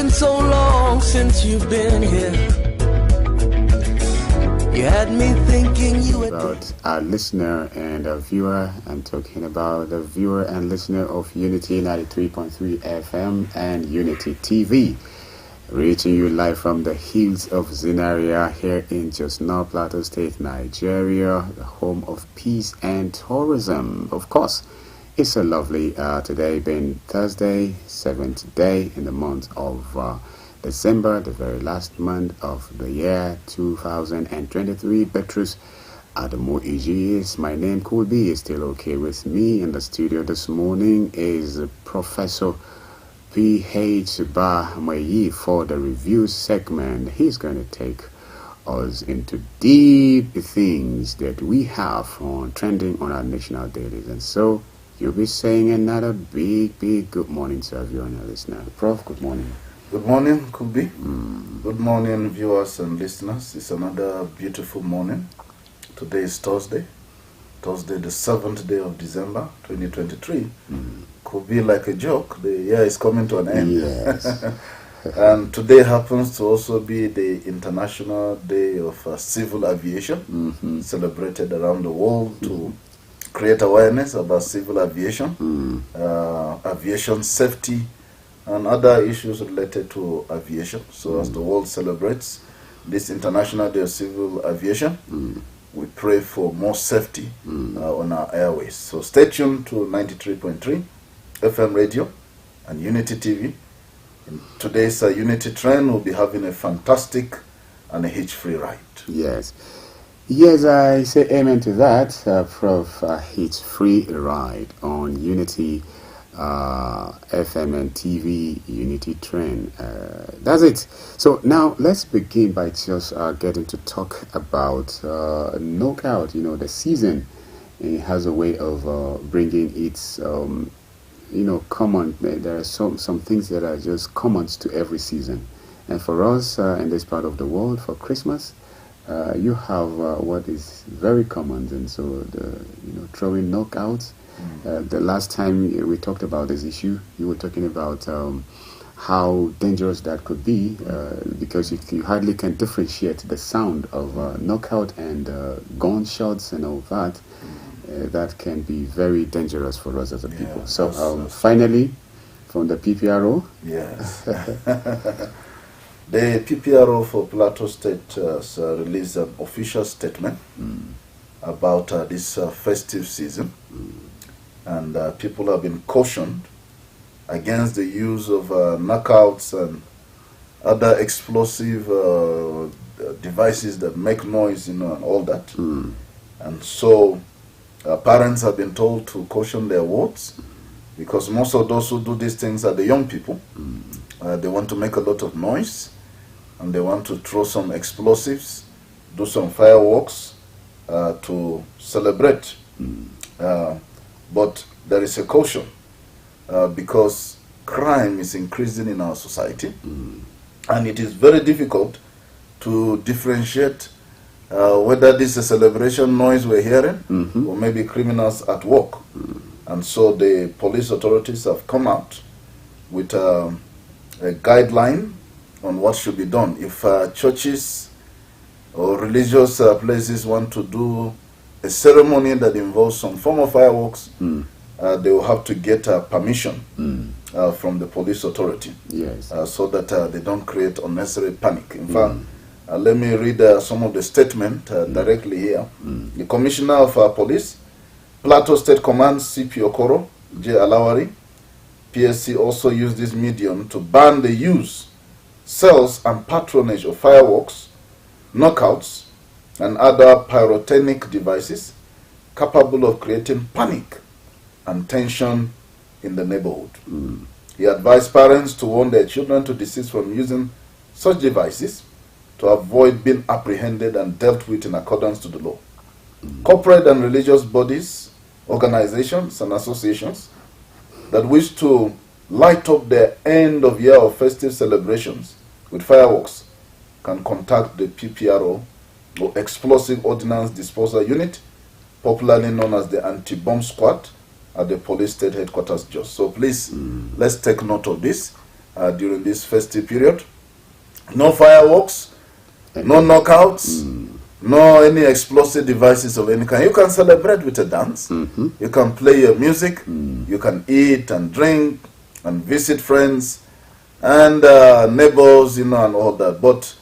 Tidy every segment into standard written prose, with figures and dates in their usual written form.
been so long since you've been here. You had me thinking you were about our listener and our viewer. I'm talking about the viewer and listener of Unity 93.3 FM and Unity TV, reaching you live from the hills of ZINARIYA here in Jos Plateau State, Nigeria, the home of peace and tourism. Of course, it's a lovely today being Thursday, 7th day in the month of December, the very last month of the year 2023. Beatrice Adamu is my name. Could be is still okay with me. In the studio this morning is Professor P.H. Bahmayi for the review segment. He's going to take us into deep things that we have on trending on our national dailies. And so you'll be saying another big good morning to everyone, our listener. Prof, good morning. Good morning, Kubi. Good morning, viewers and listeners. It's another beautiful morning. Today is Thursday, the 7th day of December, 2023. Could be like a joke. The year is coming to an end. Yes. And today happens to also be the International Day of Civil Aviation, celebrated around the world to create awareness about civil aviation, aviation safety, and other issues related to aviation. So as the world celebrates this International Day of Civil Aviation, we pray for more safety on our airways. So stay tuned to 93.3 FM radio and Unity TV. In today's Unity Trend, we'll be having a fantastic and a hitch-free ride. Yes. Yes, I say amen to that, Prof. Hitch-free ride on Unity FM and TV Unity Trend. That's it. So now let's begin by just getting to talk about knockout. You know, the season it has a way of bringing its common. There are some things that are just commons to every season, and for us in this part of the world, for Christmas, you have what is very common, and so throwing knockouts. The last time we talked about this issue, you were talking about how dangerous that could be because you hardly can differentiate the sound of knockout and gunshots and all that. That can be very dangerous for us as a people. So finally, from the PPRO. Yes. The PPRO for Plateau State has released an official statement about this festive season. And people have been cautioned against the use of knockouts and other explosive devices that make noise, and all that. And so parents have been told to caution their wards, because most of those who do these things are the young people. They want to make a lot of noise, and they want to throw some explosives, do some fireworks to celebrate. But there is a caution because crime is increasing in our society, and it is very difficult to differentiate whether this is a celebration noise we're hearing or maybe criminals at work. And so the police authorities have come out with a guideline on what should be done. If churches or religious places want to do a ceremony that involves some form of fireworks, they will have to get permission from the police authority, so that they don't create unnecessary panic. In fact, let me read some of the statement directly here. The Commissioner of Police, Plateau State Command, CP Okoro J. Alawari, PSC, also used this medium to ban the use, sales, and patronage of fireworks, knockouts, and other pyrotechnic devices capable of creating panic and tension in the neighborhood. He advised parents to warn their children to desist from using such devices to avoid being apprehended and dealt with in accordance to the law. Corporate and religious bodies, organizations, and associations that wish to light up their end of year or festive celebrations with fireworks can contact the PPRO or Explosive Ordnance Disposal Unit, popularly known as the Anti-Bomb Squad, at the Police State Headquarters, Jos. So please, let's take note of this. during this festive period. No fireworks, no knockouts, no any explosive devices of any kind. You can celebrate with a dance. You can play your music. You can eat and drink and visit friends and neighbors, and all that. But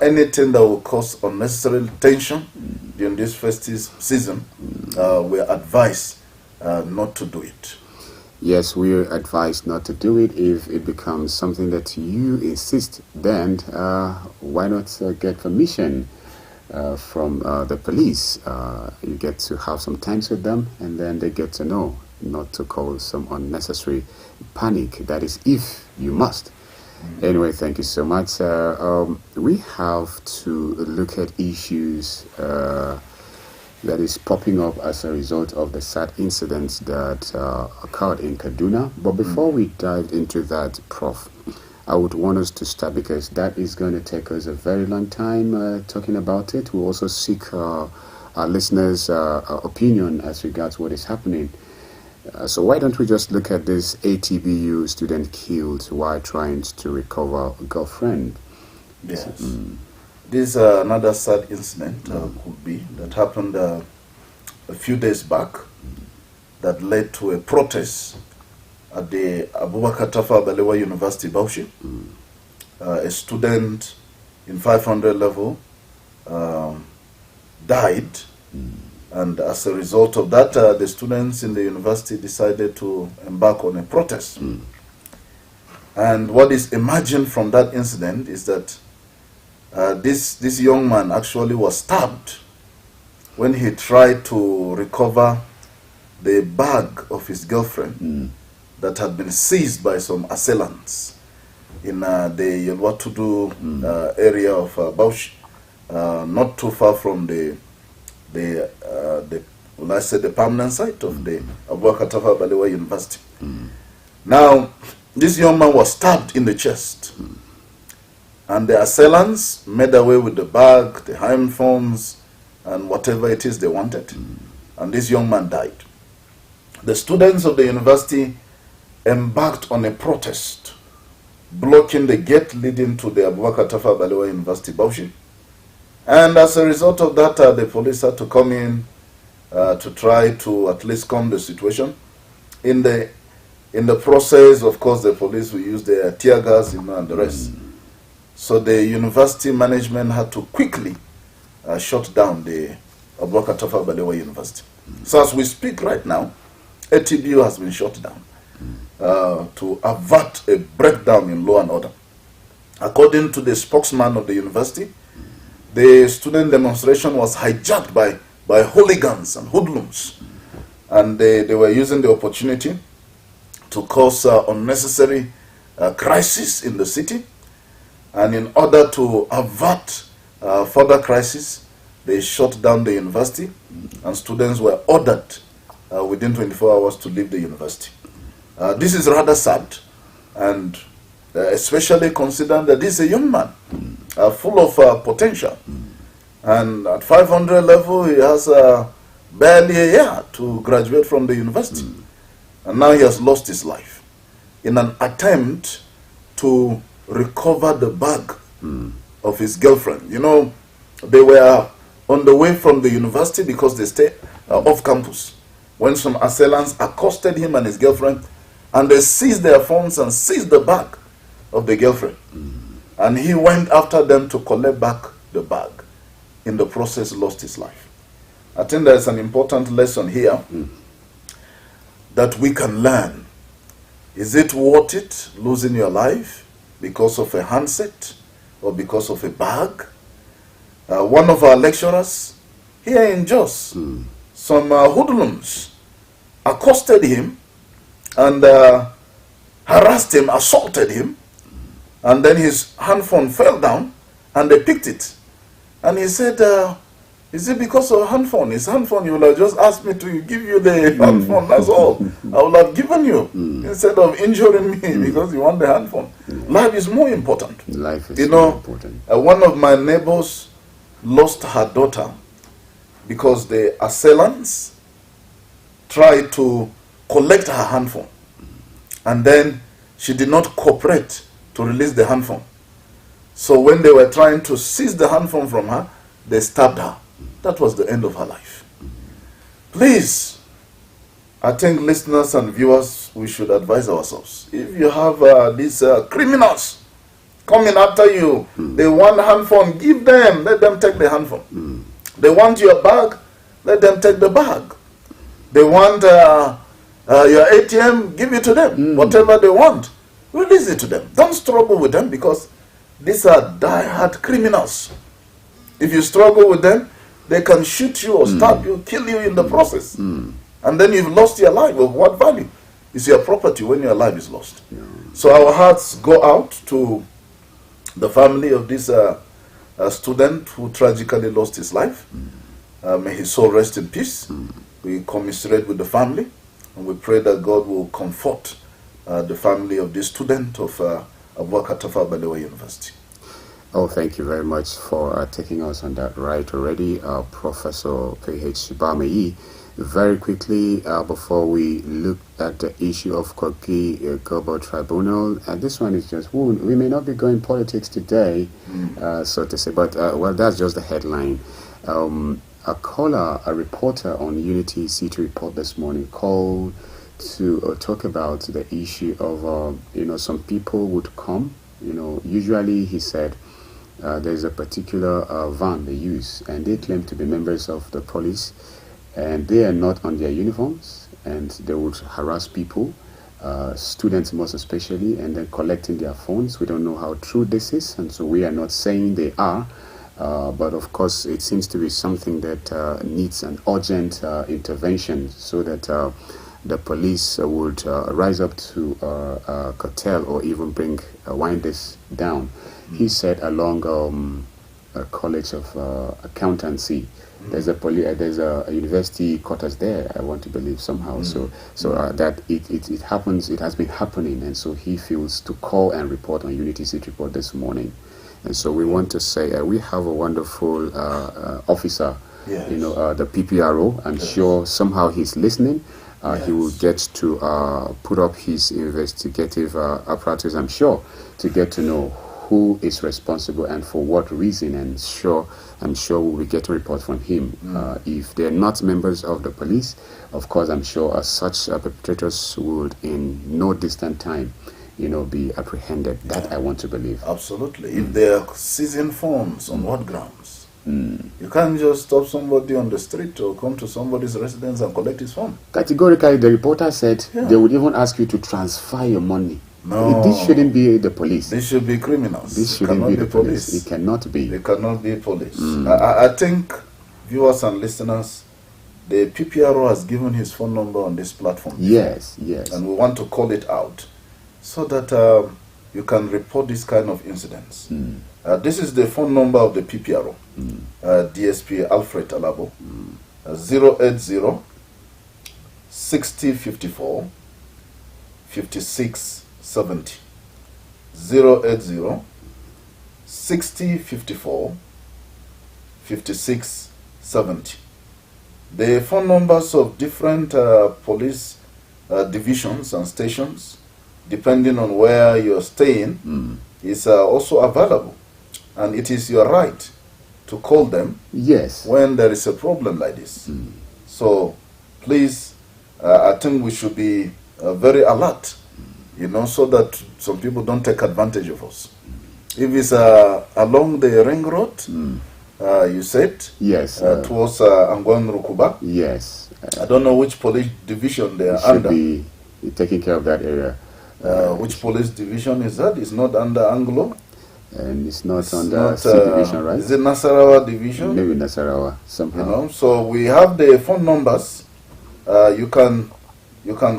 anything that will cause unnecessary tension during this festive season, we advise not to do it. Yes, we advise not to do it. If it becomes something that you insist, then why not get permission from the police? You get to have some times with them, and then they get to know not to cause some unnecessary panic. That is, if you must. Anyway, thank you so much. We have to look at issues that is popping up as a result of the sad incidents that occurred in Kaduna. But before we dive into that, Prof, I would want us to start, because that is going to take us a very long time talking about it. We'll also seek our listeners' opinion as regards what is happening. So why don't we just look at this ATBU student killed while trying to recover a girlfriend? Yes. This is another sad incident could be that happened a few days back that led to a protest at the Abubakar Tafawa Balewa University, Bauchi. A student in 500 level died, and as a result of that, the students in the university decided to embark on a protest. And what is emerging from that incident is that this young man actually was stabbed when he tried to recover the bag of his girlfriend that had been seized by some assailants in the Yelwatudu area of Bauchi, not too far from the permanent site of the Abubakar Tafawa Balewa University. Now, this young man was stabbed in the chest. And the assailants made away with the bag, the handphones, and whatever it is they wanted. And this young man died. The students of the university embarked on a protest, blocking the gate leading to the Abubakar Tafawa Balewa University, Bauchi. And as a result of that, the police had to come in to try to at least calm the situation. In the process, of course, the police will use their tear gas, and the rest. So the university management had to quickly shut down the Abubakar Tafawa Balewa University. So as we speak right now, ATBU has been shut down to avert a breakdown in law and order. According to the spokesman of the university, the student demonstration was hijacked by hooligans and hoodlums, and they were using the opportunity to cause unnecessary crisis in the city. And in order to avert further crisis, they shut down the university, and students were ordered within 24 hours to leave the university. This is rather sad, and especially considering that this is a young man full of potential. And at 500 level, he has barely a year to graduate from the university. And now he has lost his life in an attempt to recover the bag of his girlfriend. They were on the way from the university because they stay off campus when some assailants accosted him and his girlfriend, and they seized their phones and seized the bag of the girlfriend. And he went after them to collect back the bag. In the process, lost his life. I think there's an important lesson here that we can learn. Is it worth it, losing your life because of a handset or because of a bag? One of our lecturers here in Jos, some hoodlums accosted him and harassed him, assaulted him, and then his handphone fell down and they picked it. And he said, is it because of handphone? His handphone, you will have just asked me to give you the handphone, that's all. I will have given you instead of injuring me because you want the handphone. Life is more important. Life is more important. One of my neighbors lost her daughter because the assailants tried to collect her handphone. And then she did not cooperate to release the handphone. So when they were trying to seize the handphone from her, they stabbed her. That was the end of her life. Please, I think listeners and viewers, we should advise ourselves. If you have these criminals coming after you, they want handphone, give them, let them take the handphone. They want your bag, let them take the bag. They want your ATM, give it to them. Whatever they want, release it to them. Don't struggle with them, because these are die-hard criminals. If you struggle with them, they can shoot you or stab you, kill you in the process. And then you've lost your life. Of what value is your property when your life is lost? So our hearts go out to the family of this student who tragically lost his life. May his soul rest in peace. We commiserate with the family, and we pray that God will comfort the family of this student of Tafe Balewa University. Oh, thank you very much for taking us on that ride already, Professor P.H. Bamei. Very quickly, before we look at the issue of Kogi Global Tribunal, this one is just, we may not be going politics today, so to say, but, well, that's just the headline. A caller, a reporter on Unity City Report this morning called to talk about the issue of, some people would come, usually he said, there's a particular van they use, and they claim to be members of the police, and they are not on their uniforms, and they would harass people, students most especially, and then collecting their phones. We don't know how true this is, and so we are not saying they are, but of course it seems to be something that needs an urgent intervention, so that the police would rise up to curtail or even wind this down. He said along a college of accountancy, there's a university quarters there, I want to believe somehow. So that it happens, it has been happening, and so he feels to call and report on Unity City Report this morning. And so we want to say we have a wonderful officer, Yes. The PPRO. I'm sure somehow he's listening. He will get to put up his investigative apparatus, I'm sure, to get to know who is responsible and for what reason, and I'm sure we will get a report from him. If they're not members of the police, of course, I'm sure such perpetrators would in no distant time, be apprehended. That I want to believe. Absolutely. If they are seizing phones, on what grounds? You can't just stop somebody on the street or come to somebody's residence and collect his phone. Categorically, the reporter said they would even ask you to transfer your money. No. This shouldn't be the police. This should be criminals. This shouldn't be the police. It cannot be. They cannot be police. I think, viewers and listeners, the PPRO has given his phone number on this platform. Yes. And we want to call it out so that you can report this kind of incidents. This is the phone number of the PPRO, DSP Alfred Alabo, 080 6054 5670. 080 6054 5670. The phone numbers of different police divisions and stations, depending on where you're staying, is also available. And it is your right to call them when there is a problem like this. So please, I think we should be very alert, so that some people don't take advantage of us. If it's along the ring road, you said, towards Angwan Rukuba. Yes. I don't know which police division they are under. Should be taking care of that area. Which police division is that? It's not under Anglo? And it's not under C division, right? Is it Nasarawa division? Maybe Nasarawa, somehow. So we have the phone numbers. You can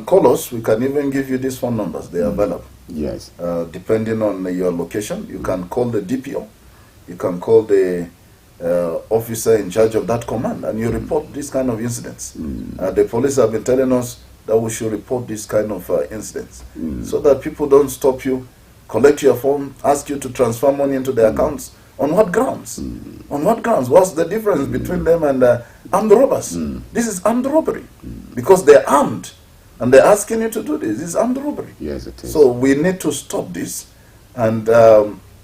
call us. We can even give you these phone numbers. They are available. Yes. Depending on your location, you can call the DPO. You can call the officer in charge of that command, and you report these kind of incidents. The police have been telling us that we should report these kind of incidents, so that people don't stop you, collect your phone, ask you to transfer money into their accounts. On what grounds? On what grounds? What's the difference between them and armed robbers? This is armed robbery, because they're armed and they're asking you to do this. It's armed robbery. Yes, it is. So we need to stop this, And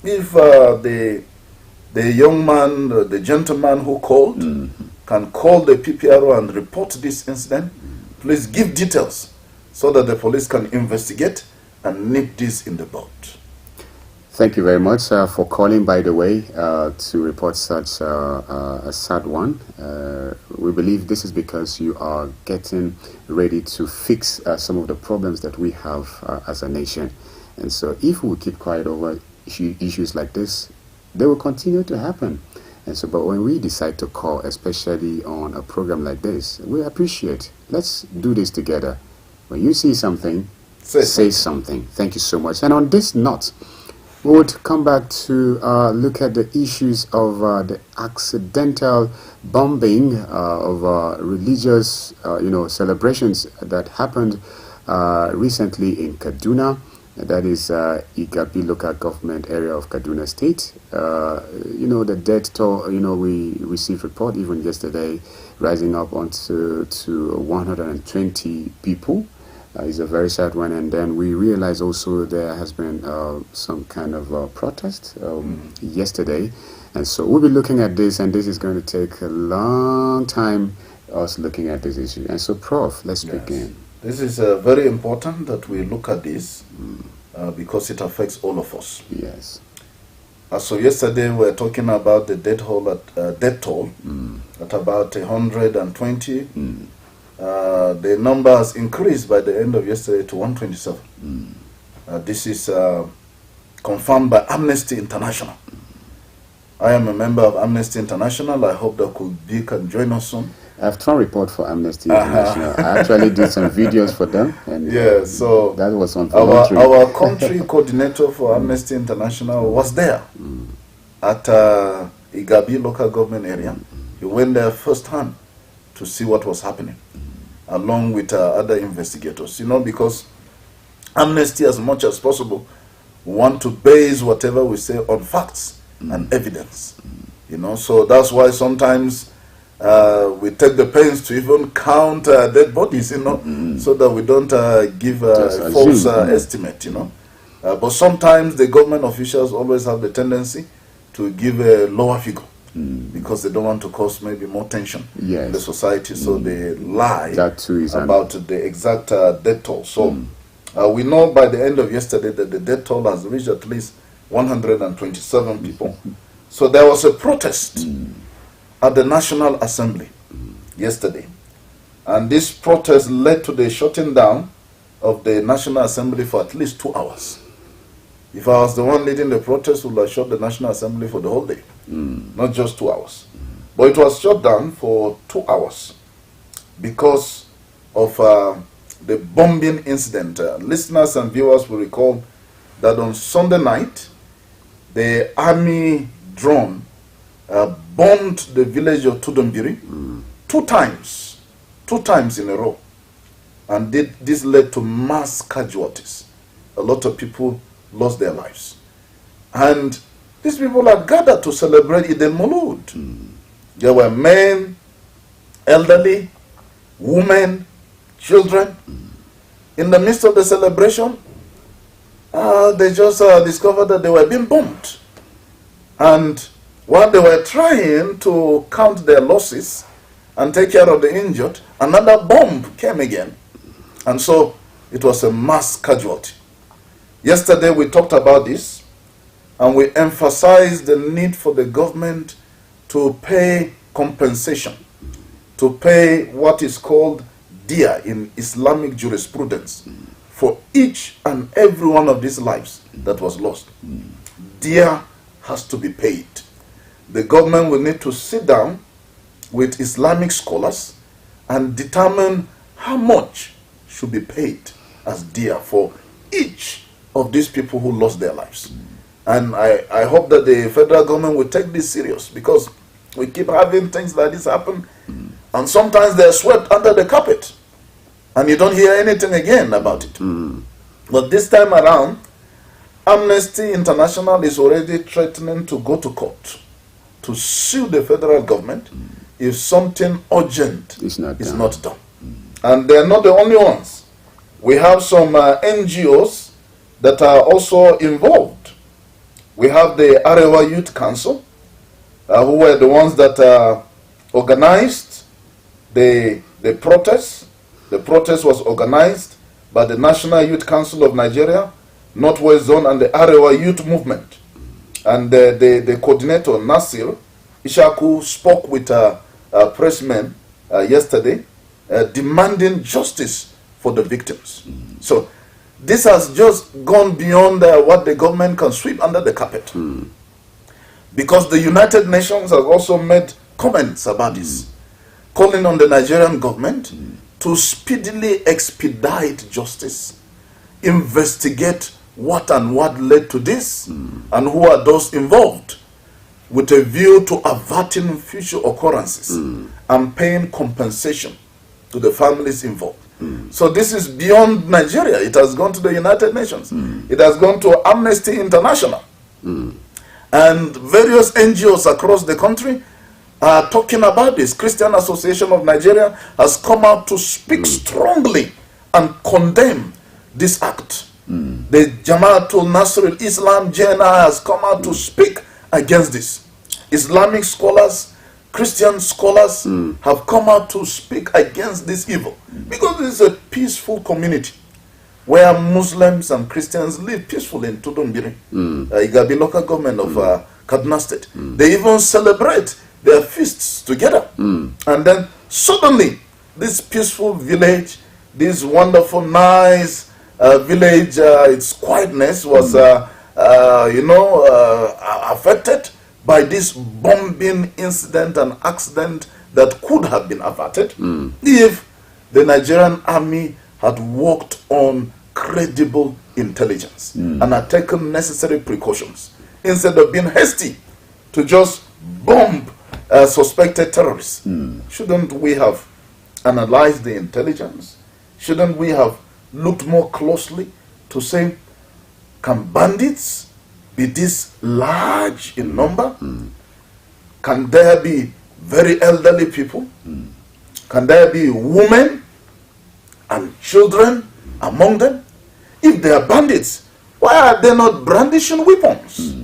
if the young man, the gentleman who called, can call the PPRO and report this incident, please give details so that the police can investigate and nip this in the bud. Thank you very much for calling, by the way, to report such a sad one. We believe this is because you are getting ready to fix some of the problems that we have as a nation. And so if we keep quiet over issues like this, they will continue to happen. And so, but when we decide to call, especially on a program like this, we appreciate. Let's do this together. When you see something, say something. Thank you so much. And on this note, we would come back to look at the issues of the accidental bombing of religious, celebrations that happened recently in Kaduna. That is Igabi local government area of Kaduna State. The death toll, we received report even yesterday rising up onto 120 people. It's a very sad one. And then we realize also there has been some kind of protest yesterday. And so we'll be looking at this, and this is going to take a long time, us looking at this issue. And so, Prof, let's begin. This is very important that we look at this because it affects all of us. Yes. So yesterday we were talking about the death toll at about 120. The number has increased by the end of yesterday to 127. This is confirmed by Amnesty International. I am a member of Amnesty International. I hope that can join us soon. I've tried report for Amnesty International. I actually did some videos for them. And so that was on our country coordinator for Amnesty International was there at Igabi local government area. He went there firsthand to see what was happening, along with other investigators. Because Amnesty, as much as possible, want to base whatever we say on facts and evidence. So that's why sometimes we take the pains to even count dead bodies, so that we don't give a false estimate, But sometimes the government officials always have the tendency to give a lower figure because they don't want to cause maybe more tension in the society, so they lie about the exact death toll. So we know by the end of yesterday that the death toll has reached at least 127 people. So there was a protest at the National Assembly yesterday. And this protest led to the shutting down of the National Assembly for at least 2 hours. If I was the one leading the protest, we would have shut the National Assembly for the whole day, not just 2 hours. But it was shut down for 2 hours because of the bombing incident. Listeners and viewers will recall that on Sunday night, the army drone bombed the village of TUNTBE 2 times in a row. And this led to mass casualties. A lot of people lost their lives. And these people are gathered to celebrate Eid al-Maulud. There were men, elderly, women, children. In the midst of the celebration, they just discovered that they were being bombed. And while they were trying to count their losses and take care of the injured, another bomb came again. And so it was a mass casualty. Yesterday we talked about this, and we emphasized the need for the government to pay compensation, to pay what is called dia in Islamic jurisprudence for each and every one of these lives that was lost. Dia has to be paid. The government will need to sit down with Islamic scholars and determine how much should be paid as dia for each of these people who lost their lives. And I hope that the federal government will take this serious, because we keep having things like this happen, and sometimes they're swept under the carpet and you don't hear anything again about it. But this time around, Amnesty International is already threatening to go to court to sue the federal government if something urgent is not done. And they're not the only ones. We have some NGOs that are also involved We have the Arewa Youth Council, who were the ones that organized the protest. The protest was organized by the National Youth Council of Nigeria, Northwest Zone, and the Arewa Youth Movement. And the coordinator, Nasir Ishaku, spoke with pressmen yesterday, demanding justice for the victims. So this has just gone beyond what the government can sweep under the carpet. Because the United Nations has also made comments about this, calling on the Nigerian government to speedily expedite justice, investigate what led to this, and who are those involved, with a view to averting future occurrences and paying compensation to the families involved. So this is beyond Nigeria. It has gone to the United Nations. It has gone to Amnesty International. And various NGOs across the country are talking about this. Christian Association of Nigeria has come out to speak strongly and condemn this act. The Jamaatul Nasrul Islam, JNI, has come out to speak against this. Islamic scholars, Christian scholars have come out to speak against this evil, because this is a peaceful community where Muslims and Christians live peacefully in Tudunbiri, Igabi local government of Kaduna State. They even celebrate their feasts together. And then suddenly, this peaceful village, this wonderful, nice village, its quietness was, affected by this bombing incident and accident that could have been averted if the Nigerian army had worked on credible intelligence and had taken necessary precautions instead of being hasty to just bomb suspected terrorists. Shouldn't we have analyzed the intelligence? Shouldn't we have looked more closely to say, can bandits be this large in number? Can there be very elderly people? Can there be women and children among them? If they are bandits, why are they not brandishing weapons?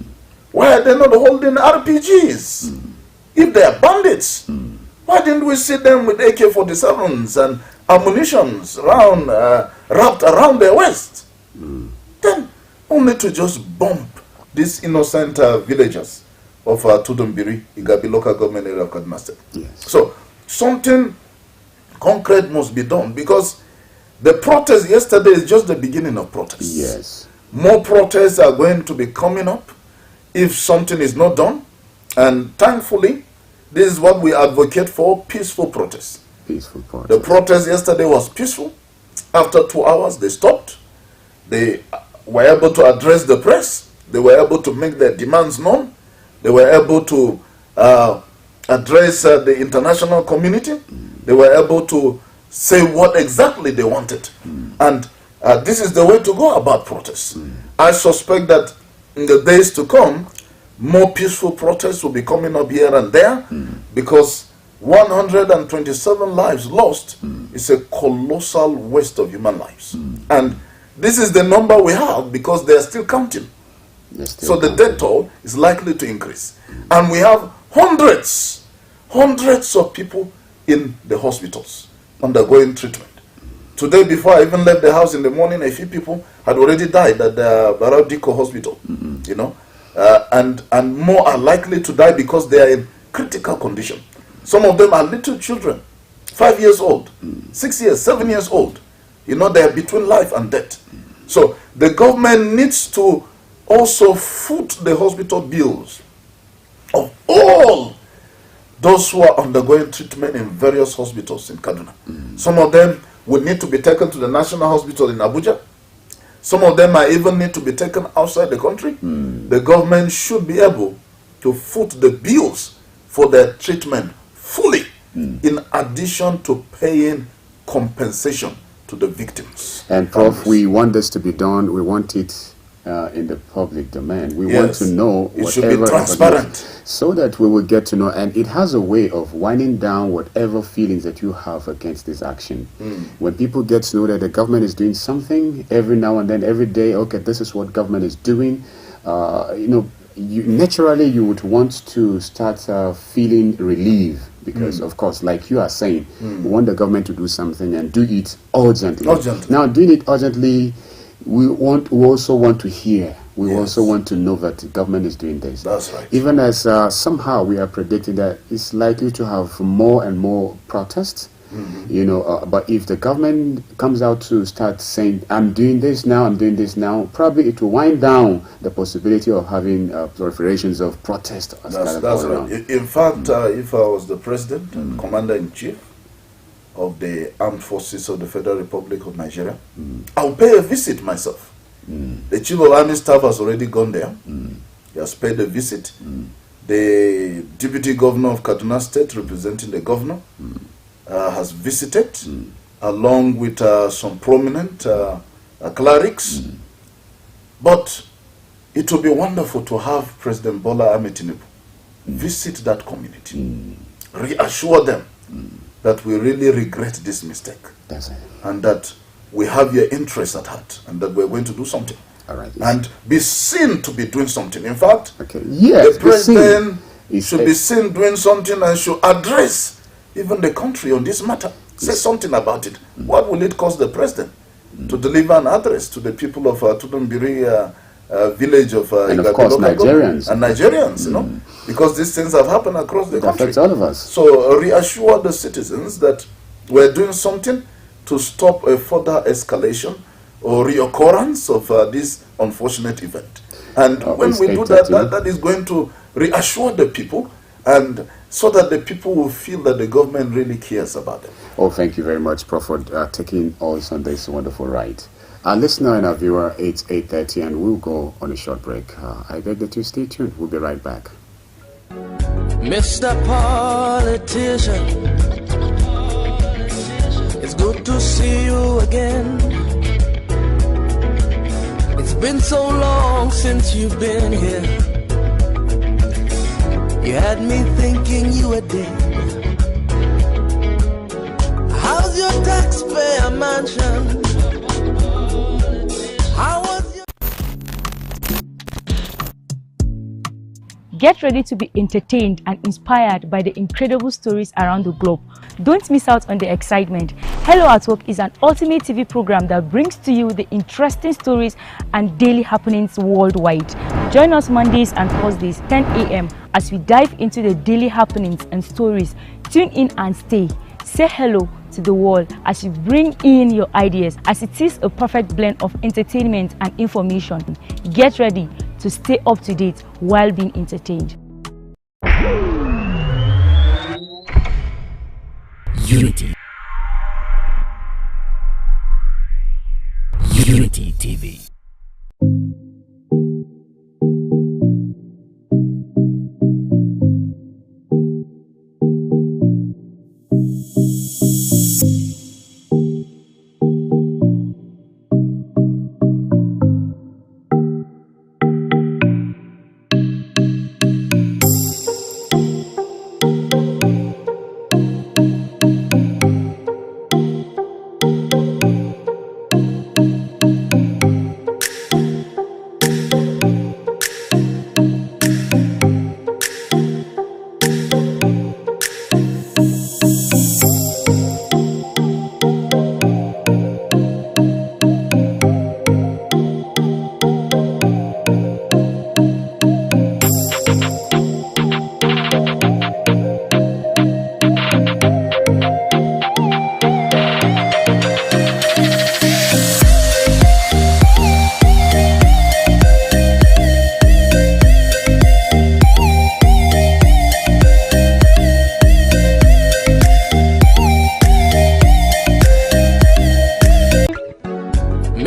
Why are they not holding RPGs? If they are bandits, why didn't we see them with AK-47s and ammunitions wrapped around their waist? Then only to just bomb these innocent villagers of Tudunbiri, Igabi local government area of Kaduna State. So something concrete must be done, because the protest yesterday is just the beginning of protests. More protests are going to be coming up if something is not done. And thankfully, this is what we advocate for: peaceful protests. Peaceful protest. The protest yesterday was peaceful. After 2 hours, they stopped. They were able to address the press. They were able to make their demands known. They were able to address the international community. They were able to say what exactly they wanted. And this is the way to go about protests. I suspect that in the days to come, more peaceful protests will be coming up here and there, because 127 lives lost is a colossal waste of human lives. And this is the number we have because they are still counting. So the death toll is likely to increase. And we have hundreds of people in the hospitals undergoing treatment. Today, before I even left the house in the morning, a few people had already died at the Baradiko hospital, and more are likely to die because they are in critical condition. Some of them are little children, 5 years old, 6 years, 7 years old. They are between life and death. So the government needs to also foot the hospital bills of all those who are undergoing treatment in various hospitals in Kaduna. Some of them will need to be taken to the National Hospital in Abuja. Some of them might even need to be taken outside the country. The government should be able to foot the bills for their treatment fully, in addition to paying compensation to the victims. And Prof, we want this to be done. We want it in the public domain. We want to know it should be transparent, so that we will get to know, and it has a way of winding down whatever feelings that you have against this action. When people get to know that the government is doing something every now and then, every day, okay, this is what government is doing, naturally you would want to start feeling relief because, of course, like you are saying, we want the government to do something and do it urgently. Now, doing it urgently, we also want to hear. We also want to know that the government is doing this. That's right. Even as somehow we are predicting that it's likely to have more and more protests. You know, but if the government comes out to start saying, I'm doing this now, probably it will wind down the possibility of having proliferations of protest. That's right. In fact, if I was the president and commander-in-chief of the Armed Forces of the Federal Republic of Nigeria, I'll pay a visit myself. The Chief of Army Staff has already gone there. He has paid a visit. The Deputy Governor of Kaduna State, representing the governor, has visited along with some prominent clerics. But it will be wonderful to have President Bola Ahmed Tinubu visit that community, reassure them that we really regret this mistake. That's it. And that we have your interests at heart and that we're going to do something. All right. And be seen to be doing something. In fact, yes, the president should be seen doing something and should address even the country on this matter. Say something about it. What will it cost the president to deliver an address to the people of TUNTBE village of and of course Nigerians. And Nigerians, you know, because these things have happened across the country. Affects all of us. So reassure the citizens that we're doing something to stop a further escalation or reoccurrence of this unfortunate event. And when we do that, that is going to reassure the people, and so that the people will feel that the government really cares about them. Oh, thank you very much, Prof, for taking us on this wonderful ride. Our listener and our viewer, it's 8:30, and we'll go on a short break. I beg that you stay tuned. We'll be right back. Mr. Politician, it's good to see you again. It's been so long since you've been here. You had me thinking you were dead. How's your taxpayer mansion? How was your... Get ready to be entertained and inspired by the incredible stories around the globe. Don't miss out on the excitement. Hello at Work is an ultimate TV program that brings to you the interesting stories and daily happenings worldwide. Join us Mondays and Thursdays, 10 a.m. as we dive into the daily happenings and stories. Tune in and stay. Say hello to the world as you bring in your ideas, as it is a perfect blend of entertainment and information. Get ready to stay up to date while being entertained. Unity. Unity TV.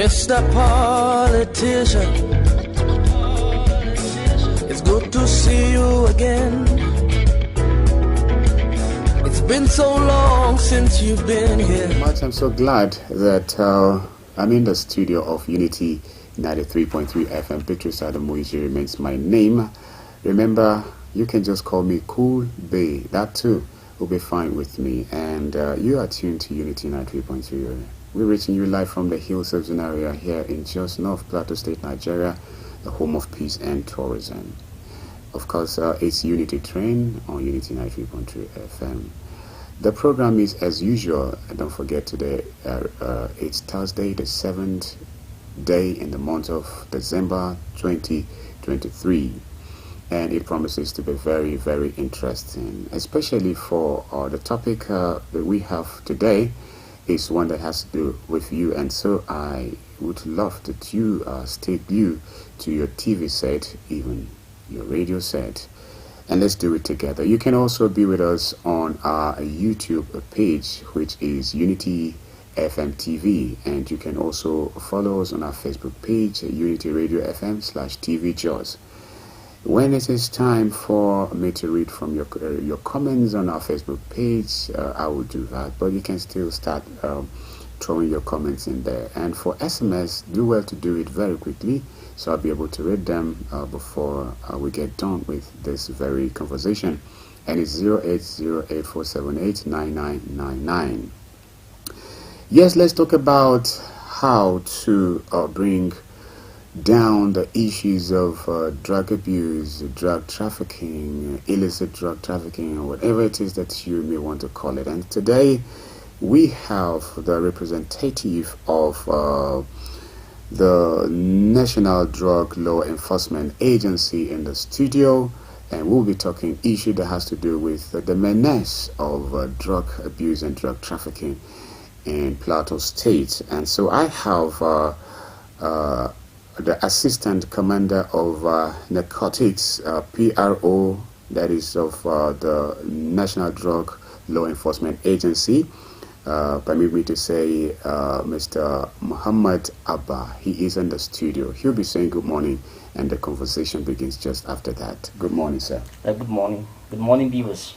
Mr. Politician, it's good to see you again. It's been so long since you've been here. I'm so glad that I'm in the studio of Unity 93.3 FM. Beatrice Adamuiji remains my name. Remember, you can just call me Cool Bay. That too will be fine with me. And you are tuned to Unity 93.3. We're reaching you live from the hills of ZINARIYA here in just North Plateau State, Nigeria, the home of peace and tourism. Of course, it's Unity Train on Unity 93.3 FM. The program is as usual. Don't forget today, it's Thursday, the 7th day in the month of December 2023. And it promises to be very, very interesting, especially for the topic that we have today is one that has to do with you. And so I would love that you stay glued to your TV set, even your radio set, and let's do it together. You can also be with us on our YouTube page, which is Unity FM TV, and you can also follow us on our Facebook page, Unity Radio FM /TV Jaws. When it is time for me to read from your comments on our Facebook page, I will do that, but you can still start throwing your comments in there. And for SMS, do well to do it very quickly, so I'll be able to read them before we get done with this very conversation. And it's 0808478999. Yes, let's talk about how to bring down the issues of drug abuse, drug trafficking, illicit drug trafficking, or whatever it is that you may want to call it. And today we have the representative of the National Drug Law Enforcement Agency in the studio, and we'll be talking issue that has to do with the menace of drug abuse and drug trafficking in Plateau State. And so I have the Assistant Commander of Narcotics, PRO, that is of the National Drug Law Enforcement Agency. Permit me to say Mr. Muhammad Abba. He is in the studio. He'll be saying good morning, and the conversation begins just after that. Good morning, sir. Good morning. Good morning, viewers.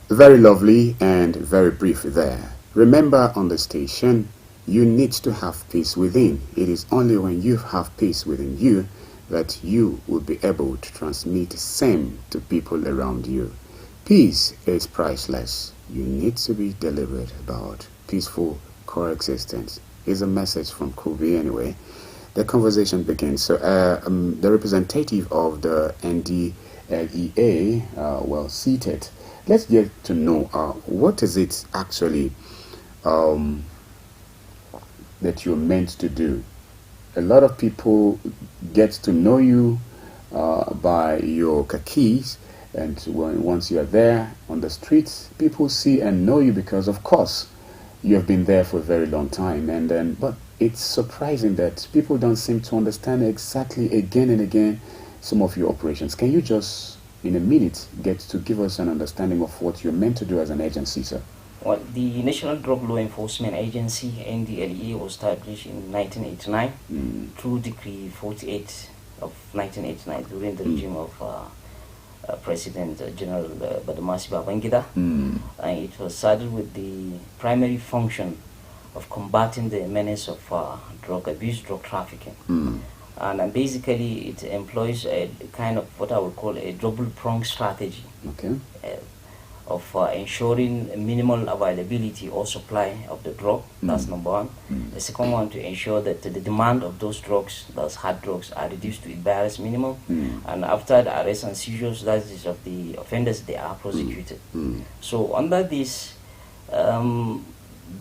Very lovely and very brief there. Remember, on the station, you need to have peace within. It is only when you have peace within you that you will be able to transmit same to people around you. Peace is priceless. You need to be deliberate about peaceful coexistence. Is a message from Kobe anyway. The conversation begins. So the representative of the NDLEA, well seated. Let's get to know what is it actually that you're meant to do. A lot of people get to know you by your khakis, and once you are there on the streets, people see and know you because, of course, you have been there for a very long time. And then, but it's surprising that people don't seem to understand exactly again and again some of your operations. Can you just, in a minute, get to give us an understanding of what you're meant to do as an agency, sir? Well, the National Drug Law Enforcement Agency, NDLEA, was established in 1989 through Decree 48 of 1989 during the regime of President General Badamasi Babangida. And it was started with the primary function of combating the menace of drug abuse, drug trafficking. And basically it employs a kind of what I would call a double-pronged strategy. Okay. Of ensuring minimal availability or supply of the drug. That's number one. The second one, to ensure that the demand of those drugs, those hard drugs, are reduced to its barest minimum. And after the arrest and seizures, that is of the offenders, they are prosecuted. So under this, the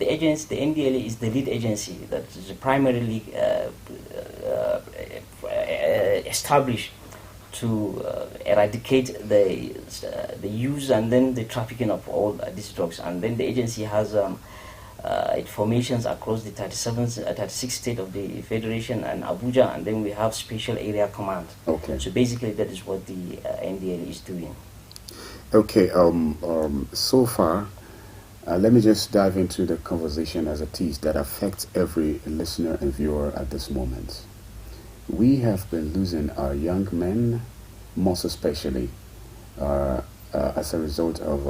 agency, the NDLA, is the lead agency that is primarily established to eradicate the use and then the trafficking of all these drugs. And then the agency has formations across the 36 states of the Federation and Abuja, and then we have special area command. Okay. So basically that is what the NDL is doing. Okay, so far, let me just dive into the conversation as it is that affects every listener and viewer at this moment. We have been losing our young men, most especially as a result of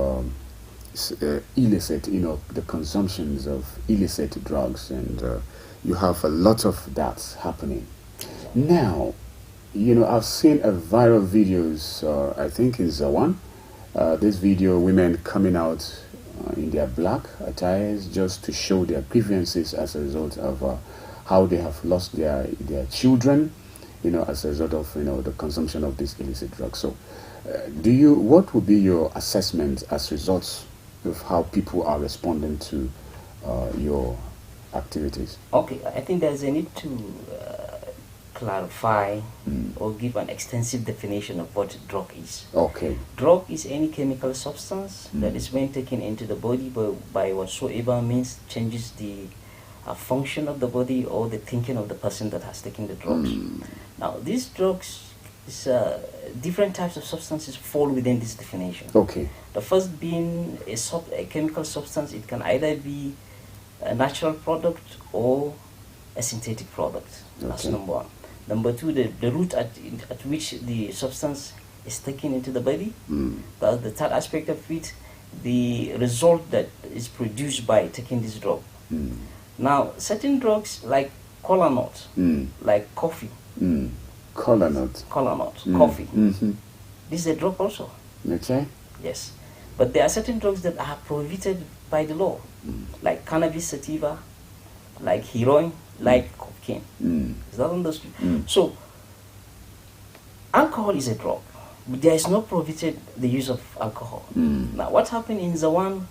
illicit, the consumptions of illicit drugs, and you have a lot of that happening. Now, I've seen a viral videos, I think in Zawan, this video, women coming out in their black attires just to show their grievances as a result of how they have lost their children, as a result of, the consumption of this illicit drug. So, what would be your assessment as results of how people are responding to your activities? Okay, I think there's a need to clarify or give an extensive definition of what drug is. Okay. Drug is any chemical substance that is when taken into the body by whatsoever means changes the function of the body or the thinking of the person that has taken the drugs. Now, these drugs, different types of substances fall within this definition. Okay. The first being a chemical substance, it can either be a natural product or a synthetic product. That's number one. Number two, the route at which the substance is taken into the body. That's the third aspect of it, the result that is produced by taking this drug. Now, certain drugs like kola nut, like coffee. Kola nut. Coffee. This is a drug also. Okay. Yes. But there are certain drugs that are prohibited by the law, like cannabis sativa, like heroin, like cocaine. Is that understood? So, alcohol is a drug, but there is no prohibited the use of alcohol. Now, what happened in Zawan,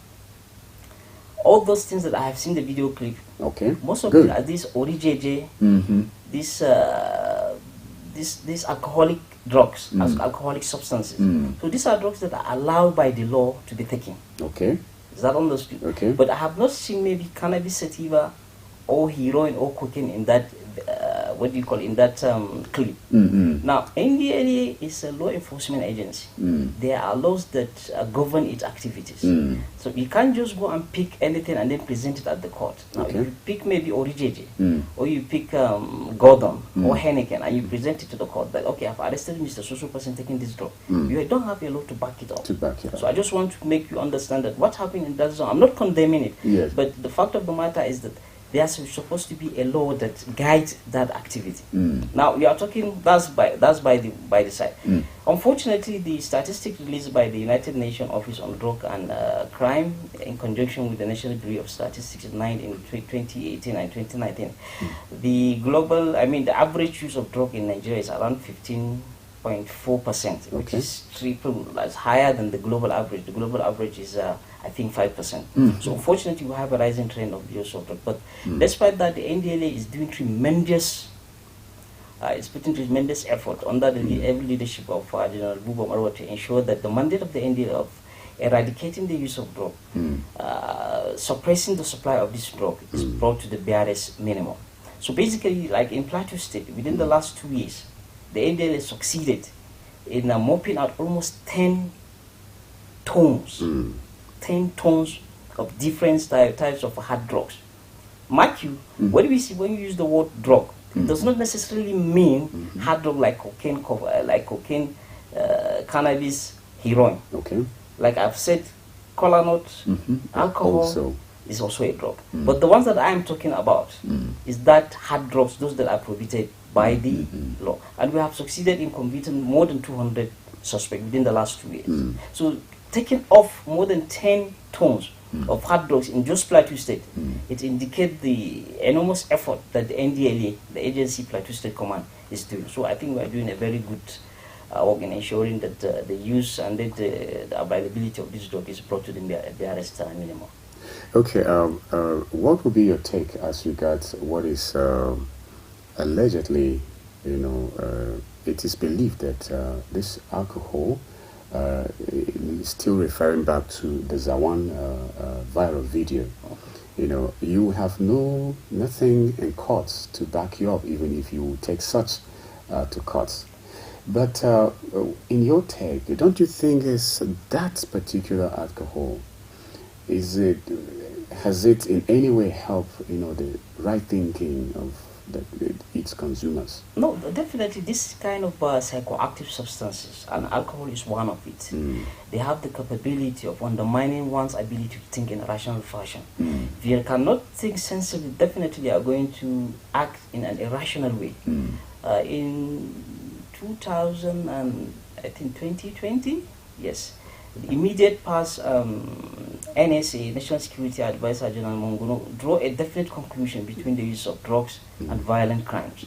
all those things that I have seen the video clip, most of it are these ORIJJ, these alcoholic drugs, as alcoholic substances. So these are drugs that are allowed by the law to be taken. Okay. Is that understood? Okay. But I have not seen maybe cannabis sativa or heroin or cocaine in that, in that clip. Now, NDLEA is a law enforcement agency. There are laws that govern its activities. So you can't just go and pick anything and then present it at the court. Now, if you pick maybe ORIJJ, or you pick Gordon or Henneken, and you present it to the court that, okay, I've arrested Mr. Social person taking this drug. You don't have a law to back it up. So I just want to make you understand that what happened in that zone, I'm not condemning it, but the fact of the matter is that there's supposed to be a law that guides that activity. Now we are talking that's by the side. Unfortunately, the statistics released by the United Nations Office on Drug and Crime in conjunction with the National Bureau of Statistics in 2018 and 2019, the average use of drug in Nigeria is around 15.4%, which is that's higher than the global average. The global average is I think 5%. So unfortunately, we have a rising trend of use of drug. But despite that, the NDLEA is doing tremendous, it's putting tremendous effort under the leadership of General Buba Marwa to ensure that the mandate of the NDLEA of eradicating the use of drug, suppressing the supply of this drug is brought to the barest minimum. So basically, like in Plateau State, within the last 2 years, the NDLEA succeeded in mopping out almost 10 tons. 10 tons of different types of hard drugs. Mark you, when you use the word drug, it does not necessarily mean hard drug like cocaine, cannabis, heroin. Like I've said, kola nut, alcohol is also a drug. But the ones that I am talking about is that hard drugs, those that are prohibited by the law. And we have succeeded in convicting more than 200 suspects within the last 2 years. So taking off more than 10 tons of hard drugs in just Plateau State, it indicates the enormous effort that the NDLEA, the agency Plateau State Command, is doing. So I think we are doing a very good work in ensuring that the use and the availability of this drug is brought to the barest minimum. Okay, what would be your take as regards what is allegedly, it is believed that this alcohol still referring back to the Zawan viral video. You have nothing in courts to back you up, even if you take such to courts. But in your take, don't you think is that particular alcohol, has it in any way helped the right thinking of its consumers? No, definitely this kind of psychoactive substances, and alcohol is one of it. They have the capability of undermining one's ability to think in a rational fashion. If you cannot think sensibly, definitely you are going to act in an irrational way. In 2020, yes, the immediate past NSA, National Security Advisor General Monguno, draw a definite conclusion between the use of drugs and violent crimes.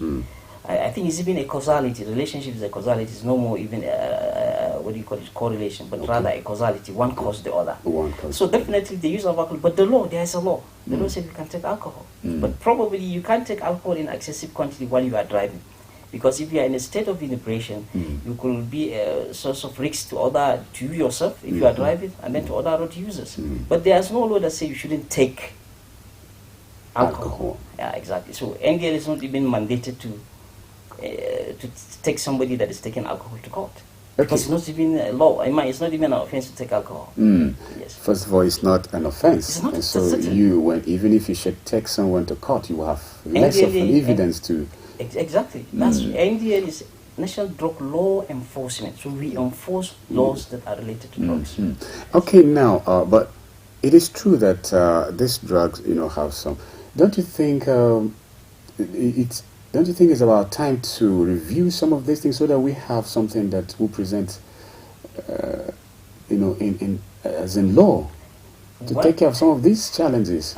I think it's even a causality. Relationship is a causality. It's no more even what do you call it, correlation, but rather a causality. One causes the other. So definitely the use of alcohol, but the law, there is a law. The law says you can take alcohol, but probably you can't take alcohol in excessive quantity while you are driving, because if you are in a state of inebriation, you could be a source of risk to you yourself if you are driving, and then to other road users. But there is no law that says you shouldn't take alcohol. Yeah, exactly. So NDL is not even mandated to take somebody that is taking alcohol to court. Because it's not even a law. It's not even an offense to take alcohol. Yes. First of all, it's not an offense. It's not, and so even if you should take someone to court, you have less of an evidence to... Exactly. That's NDL is National Drug Law Enforcement. So we enforce laws that are related to drugs. Okay, now, but it is true that these drugs, have some... Don't you think it's about time to review some of these things so that we have something that will present, as in law, to take care of some of these challenges?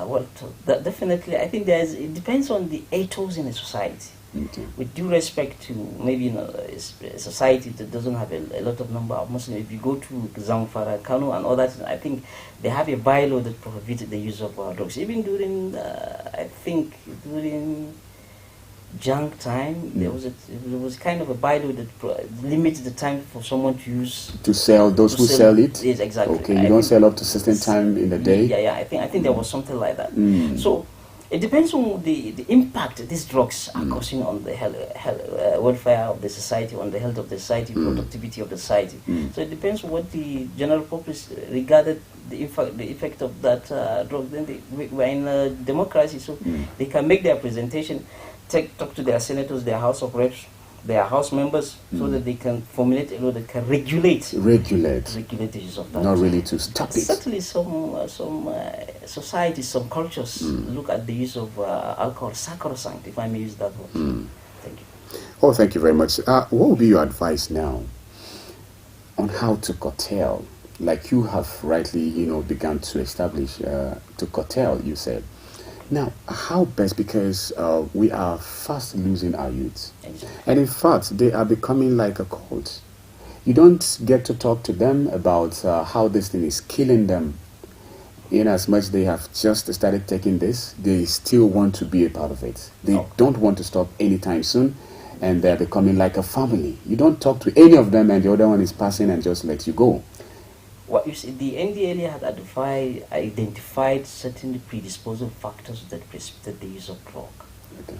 Definitely. I think it depends on the ethos in a society. With due respect to maybe a society that doesn't have a lot of number of Muslims, if you go to Zamfara, Kano and others, I think they have a bylaw that prohibited the use of drugs. Even during, during junk time, there was kind of a bylaw that limits the time for someone to use... To sell, those who sell it? Yes, exactly. Okay, you don't sell up to a certain time in the day? Yeah, I think there was something like that. So, it depends on the impact these drugs are causing on the welfare of the society, on the health of the society, productivity of the society. So it depends on what the general purpose regarded the effect of that drug. Then we're in a democracy, so they can make their presentation, talk to their senators, their House of Reps, their House members, so that they can formulate a law that can regulate the use of that. Not really to stop it. Certainly some societies, some cultures look at the use of alcohol sacrosanct, if I may use that word. Thank you. Oh, thank you very much. What would be your advice now on how to curtail, like you have rightly, begun to establish, to curtail, you said. Now, how best, because we are fast losing our youth. And in fact, they are becoming like a cult. You don't get to talk to them about how this thing is killing them. In as much they have just started taking this, they still want to be a part of it. They don't want to stop anytime soon, and they're becoming like a family. You don't talk to any of them and the other one is passing and just let you go. What you see, the NDLA had identified certain predisposing factors that precipitate the use of drug.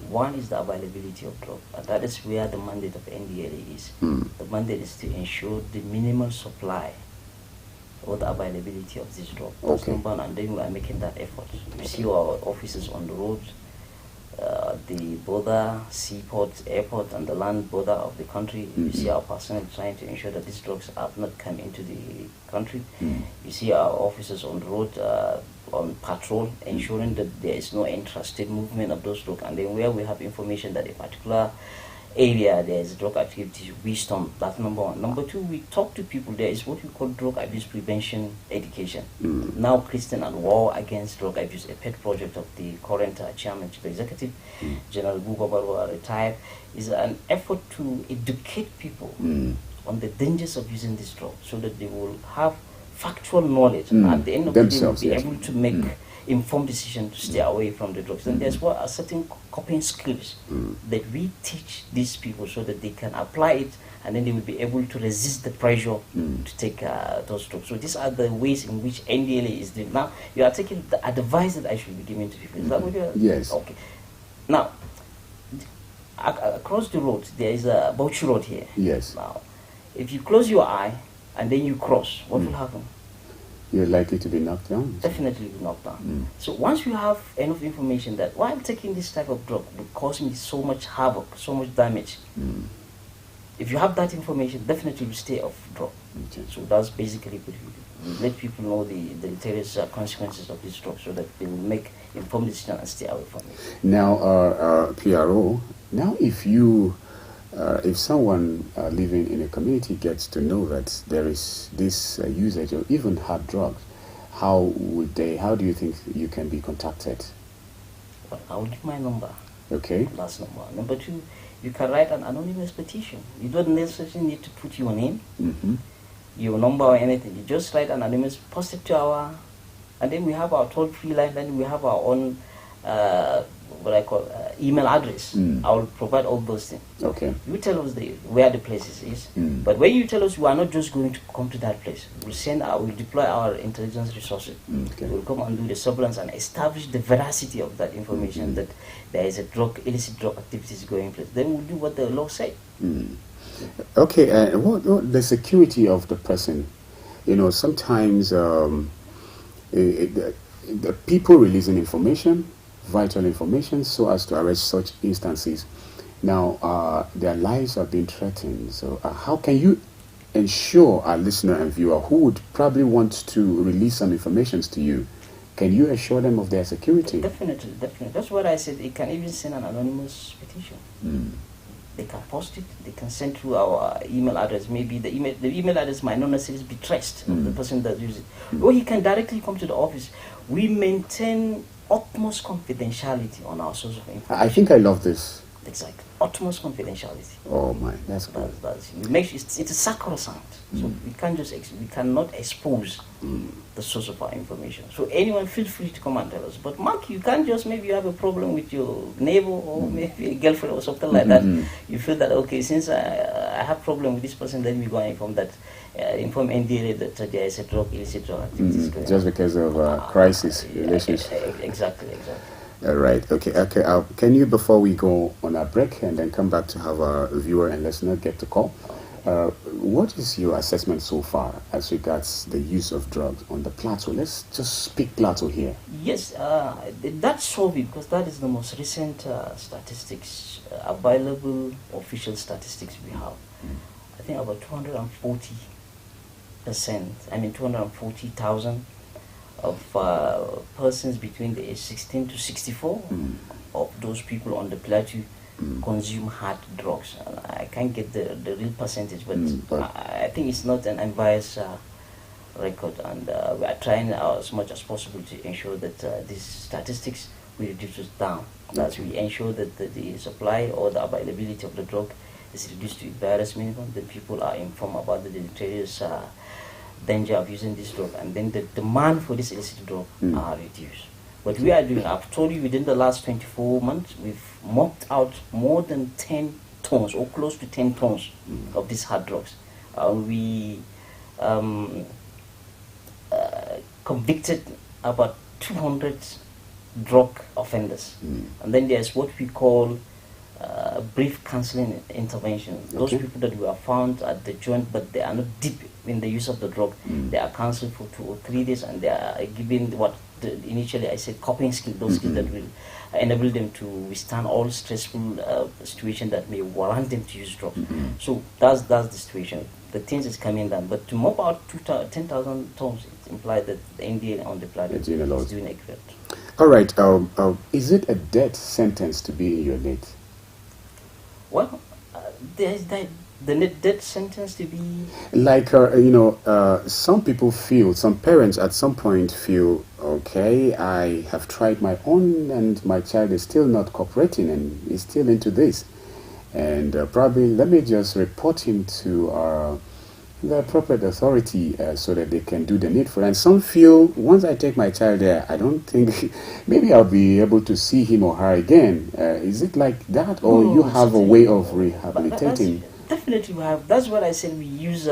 One is the availability of drug, and that is where the mandate of NDLA is. The mandate is to ensure the minimal supply or the availability of this drug. That's number one, and then we are making that effort. You see our offices on the road, the border, seaport, airport, and the land border of the country. You see our personnel trying to ensure that these drugs have not come into the country. You see our officers on the road on patrol, ensuring that there is no intrastate movement of those drugs. And then where we have information that a particular area there is drug activity, we stop. That's number one. Number two, we talk to people. There is what we call drug abuse prevention education. Now Christian and War Against Drug Abuse, a pet project of the current chairman, chief executive, General Bugabarwa, retired, is an effort to educate people on the dangers of using this drug, so that they will have factual knowledge, and at the end of the day, will be able to make informed decision to stay away from the drugs. And there's a certain coping skills that we teach these people so that they can apply it, and then they will be able to resist the pressure to take those drugs. So these are the ways in which NDLA is doing. Now, you are taking the advice that I should be giving to people. Is that what you are? Yes. Okay. Now, across the road, there is a Bauchi road here. Yes. Now, if you close your eye and then you cross, what will happen? You're likely to be knocked down. Definitely be knocked down. So once you have enough information that while taking this type of drug will cause me so much havoc, so much damage, if you have that information, definitely you stay off drug. So that's basically what we let people know the deleterious consequences of this drug, so that they will make informed decisions and stay away from it. Now, PRO, now if someone living in a community gets to know that there is this usage or even hard drugs, how do you think you can be contacted? Well, I'll give my number. Okay. That's number one. Number two, you can write an anonymous petition. You don't necessarily need to put your name, your number or anything. You just write an anonymous, post it to our, and then we have our toll-free line, then we have our own what I call email address. I will provide all those things. Okay. You tell us where the place is, but when you tell us, we are not just going to come to that place. We'll deploy our intelligence resources. Okay. We'll come and do the surveillance and establish the veracity of that information that there is a illicit drug activities going place. Then we'll do what the law says. Okay, what the security of the person? You know, sometimes the people releasing information, vital information, so as to arrest such instances. Now, their lives are being threatened. So how can you ensure our listener and viewer who would probably want to release some information to you, can you assure them of their security? Definitely. That's what I said. They can even send an anonymous petition. They can post it. They can send through our email address. Maybe the email address might not necessarily be traced of the person that uses it. Or he can directly come to the office. We maintain utmost confidentiality on our source of information. I think I love this. Exactly. Utmost confidentiality. Oh my, that's good. It's a sacrosanct. So we can't just we cannot expose the source of our information. So anyone feel free to come and tell us. But Mark, you can't just, maybe you have a problem with your neighbor or maybe a girlfriend or something like that. You feel that, okay, since I have problem with this person, let me go and inform NDA that there is a illicit drug activities going just because of crisis relationship. Exactly. All right. Okay. Can you, before we go on our break and then come back to have our viewer and listener get the call, what is your assessment so far as regards the use of drugs on the plateau? Let's just speak plateau here. Yes, that's survey, because that is the most recent statistics, available official statistics we have. I think about 240,000 of persons between the age 16 to 64 of those people on the plateau consume hard drugs. I can't get the real percentage, but I think it's not an unbiased record, and we are trying as much as possible to ensure that these statistics will reduce it down. That we ensure that the supply or the availability of the drug is reduced to barest minimum, that people are informed about the deleterious danger of using this drug, and then the demand for this illicit drug are reduced. What we are doing, I've told you, within the last 24 months, we've mopped out more than 10 tons or close to 10 tons of these hard drugs. We convicted about 200 drug offenders. And then there's what we call brief counseling intervention. Those people that were found at the joint, but they are not deep in the use of the drug, they are counseled for 2 or 3 days, and they are given what initially I said coping skills, those skills that will enable them to withstand all stressful situations that may warrant them to use drugs. So that's the situation. The things is coming down, but to mop out 10,000 tons, it implies that the NDA on the planet is doing a great. All right. Is it a death sentence to be in your net? Well, there's the death sentence to be... Like, some people feel, some parents at some point feel, okay, I have tried my own and my child is still not cooperating and is still into this. And probably let me just report him to the appropriate authority so that they can do the needful. And some feel, once I take my child there, I don't think maybe I'll be able to see him or her again. Is it like that, or you have a way of rehabilitating? Definitely we have. That's what I said. We use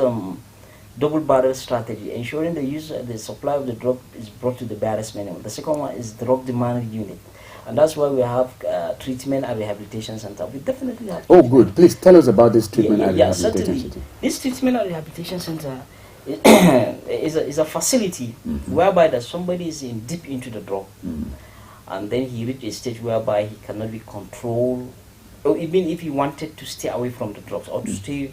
double barrel strategy, ensuring the supply of the drug is brought to the barest minimum. The second one is drug demand unit. And that's why we have treatment and rehabilitation center. We definitely have. Oh, good. Please tell us about this treatment and rehabilitation center. This treatment and rehabilitation center is a facility whereby that somebody is in deep into the drug, and then he reached a stage whereby he cannot be controlled, or even if he wanted to stay away from the drugs or to stay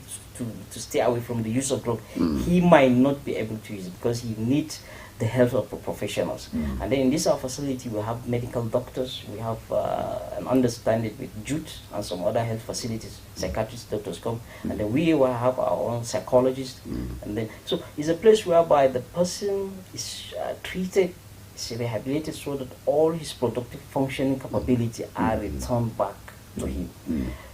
away from the use of drugs, he might not be able to use it because he needs the help of professionals. And then in this our facility we have medical doctors, we have an understanding with JUT and some other health facilities, psychiatrists, doctors come, and then we will have our own psychologists, and then so it's a place whereby the person is treated, is rehabilitated, so that all his productive functioning capability are returned back to him.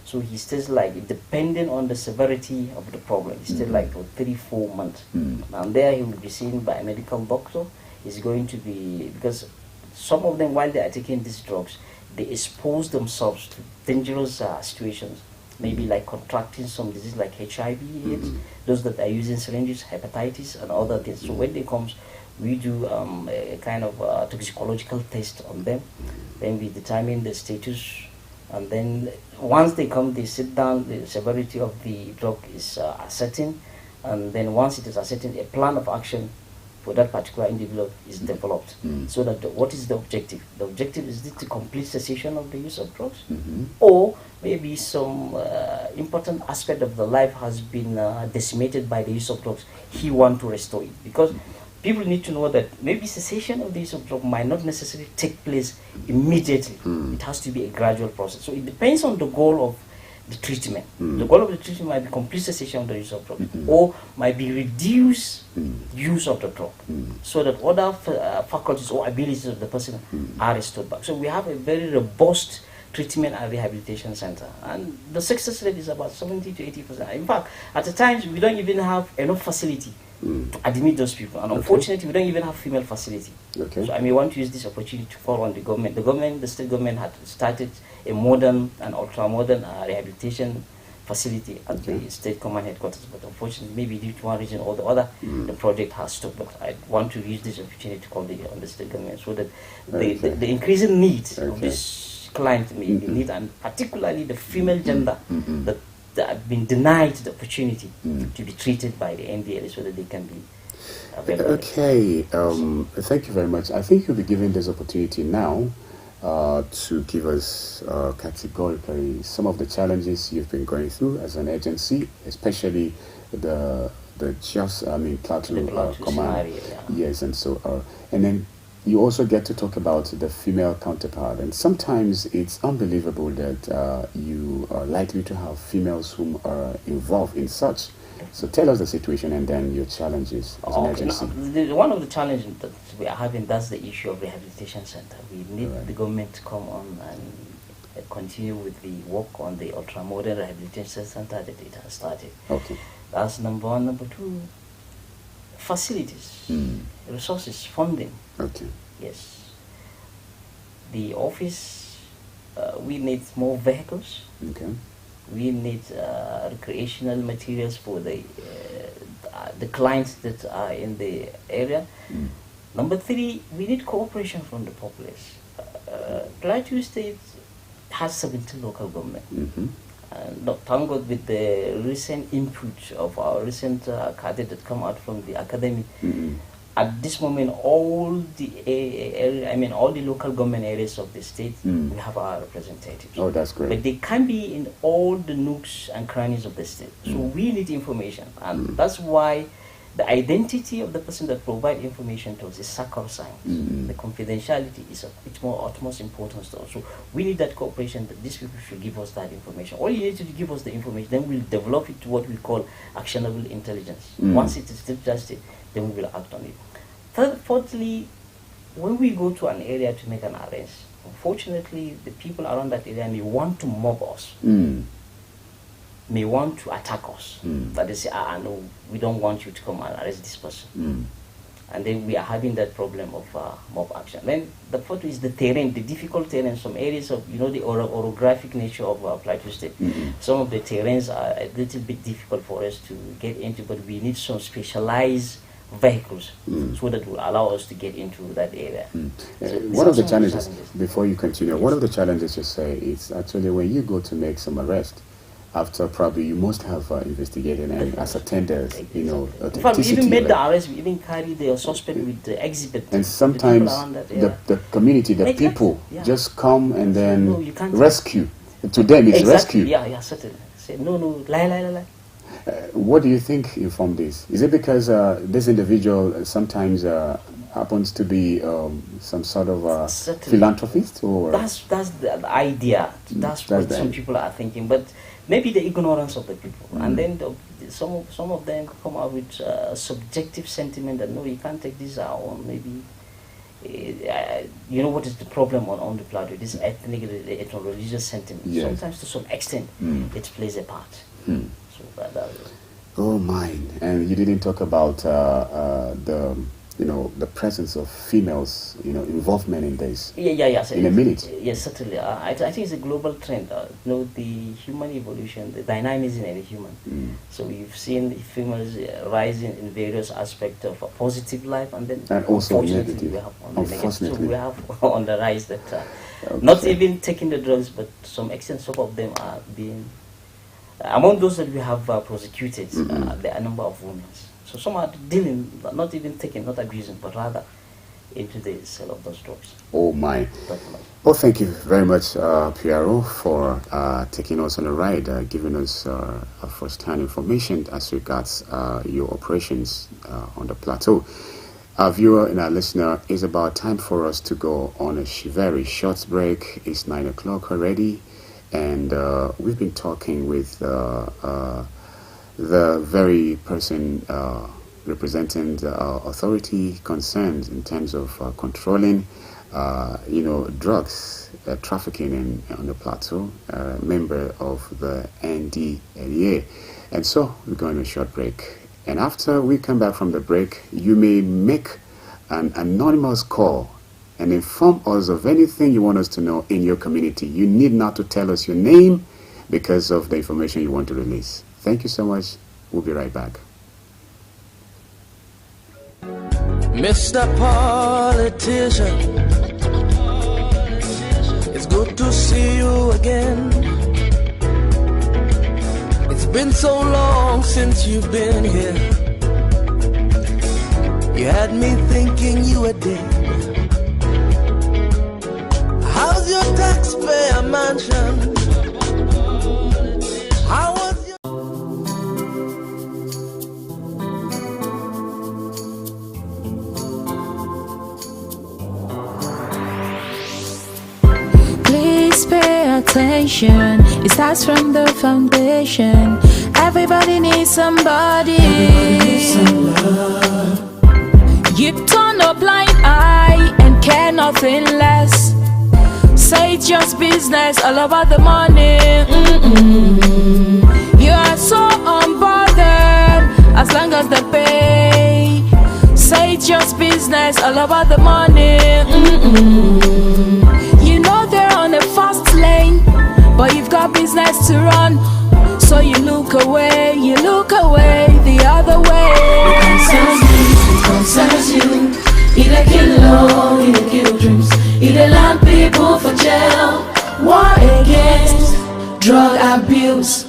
So he stays like, depending on the severity of the problem, he stays like for 3-4 months. And there he will be seen by a medical doctor. He's going to be, because some of them, while they are taking these drugs, they expose themselves to dangerous situations, maybe like contracting some disease like HIV/AIDS, those that are using syringes, hepatitis, and other things. So when they come, we do a kind of toxicological test on them. Then we determine the status, and then once they come, they sit down. The severity of the drug is ascertained, and then once it is ascertained, a plan of action for that particular individual is developed. So that what is the objective? The objective is to complete cessation of the use of drugs, or maybe some important aspect of the life has been decimated by the use of drugs. He wants to restore it, because people need to know that maybe cessation of the use of drugs might not necessarily take place immediately. It has to be a gradual process. So it depends on the goal of the treatment. The goal of the treatment might be complete cessation of the use of drug, or might be reduced use of the drug, so that other faculties or abilities of the person are restored back. So we have a very robust treatment and rehabilitation center, and the success rate is about 70 to 80%. In fact, at the times we don't even have enough facility to admit those people, and unfortunately we don't even have female facility. So I may want to use this opportunity to call on the government. The state government had started a modern and ultra-modern rehabilitation facility at the state command headquarters, but unfortunately, maybe due to one reason or the other, the project has stopped. But I want to use this opportunity to call on the state government, so that the increasing needs of this client may be need, and particularly the female gender that have been denied the opportunity to be treated by the NDLA, so that they can be available. Okay, thank you very much. I think you'll be given this opportunity now to give us categorically some of the challenges you've been going through as an agency, especially the Plateau Command. Yes, and so and then you also get to talk about the female counterpart, and sometimes it's unbelievable that you are likely to have females whom are involved in such. So tell us the situation and then your challenges as an agency. One of the challenges that we are having, that's the issue of rehabilitation center. We need the government to come on and continue with the work on the ultra-modern rehabilitation center that it has started. That's number one. Number two, facilities, resources, funding. Yes. The office, we need more vehicles. We need recreational materials for the clients that are in the area. Number three, we need cooperation from the populace. Plateau State has 17 local government. And thank God, with the recent input of our recent cadre that come out from the academy, at this moment, all the local government areas of the state, we have our representatives. Oh, that's great. But they can be in all the nooks and crannies of the state. So we need information, and that's why the identity of the person that provides information to us is sacrosanct. The confidentiality is of utmost importance to us. So we need that cooperation, that these people should give us that information. All you need to give us the information, then we'll develop it to what we call actionable intelligence. Once it is digested, then we will act on it. Fourthly, when we go to an area to make an arrest, unfortunately, the people around that area may want to mob us, may want to attack us. But they say, no, we don't want you to come and arrest this person. And then we are having that problem of mob action. Then the fourth is the terrain, the difficult terrain. Some areas of, the orographic nature of Plateau State. Some of the terrains are a little bit difficult for us to get into, but we need some specialized vehicles so that will allow us to get into that area. So one of the challenges, before you continue, one of the challenges you say is actually when you go to make some arrest, after probably you must have investigated and ascertained in fact, we even made the arrest, we even carried the suspect with the exhibit. And sometimes the community, the people just come and then rescue. To them it's rescue. Yeah, certainly. Say, no, lie. What do you think from this? Is it because this individual sometimes happens to be some sort of philanthropist? Or that's the idea. That's what some people are thinking. But maybe the ignorance of the people, and then some of them come out with subjective sentiment that no, you can't take this out, or maybe You know what is the problem on the Plateau? This ethnic, ethno-religious sentiment. Yes. Sometimes, to some extent, it plays a part. So that Oh my! And you didn't talk about the presence of females, involvement in this. Yeah. In a minute. Yes, certainly. I think it's a global trend. The human evolution, the dynamism in the human. So we've seen females rising in various aspects of a positive life, and then also unfortunately negative. we have on the negative. So Unfortunately. we have on the rise that not even taking the drugs, but to some extent, some of them are being. Among those that we have prosecuted, there are a number of women. So some are dealing, not even taking, not abusing, but rather into the sale of those drugs. Oh my! Well, thank you very much, Piero, for taking us on a ride, giving us first-hand information as regards your operations on the plateau. Our viewer and our listener, it's about time for us to go on a very short break. It's 9 o'clock already, and we've been talking with the very person representing the authority concerned in terms of controlling, drugs trafficking on the plateau, member of the NDLEA. And so we're going on a short break. And after we come back from the break, you may make an anonymous call and inform us of anything you want us to know in your community. You need not to tell us your name because of the information you want to release. Thank you so much. We'll be right back. Mr. Politician, it's good to see you again. It's been so long since you've been here. You had me thinking you were dead. How's your taxpayer mansion? How was your... Please pay attention. It starts from the foundation. Everybody needs somebody. You turn a blind eye and care nothing less. Say it's just business, all about the money. You are so unbothered as long as they pay. Say it's just business, all about the money. You know they're on a fast lane, but you've got business to run. So you look away the other way. It concerns you. Either kill low, either kill dreams. Either land people for jail. War against drug abuse.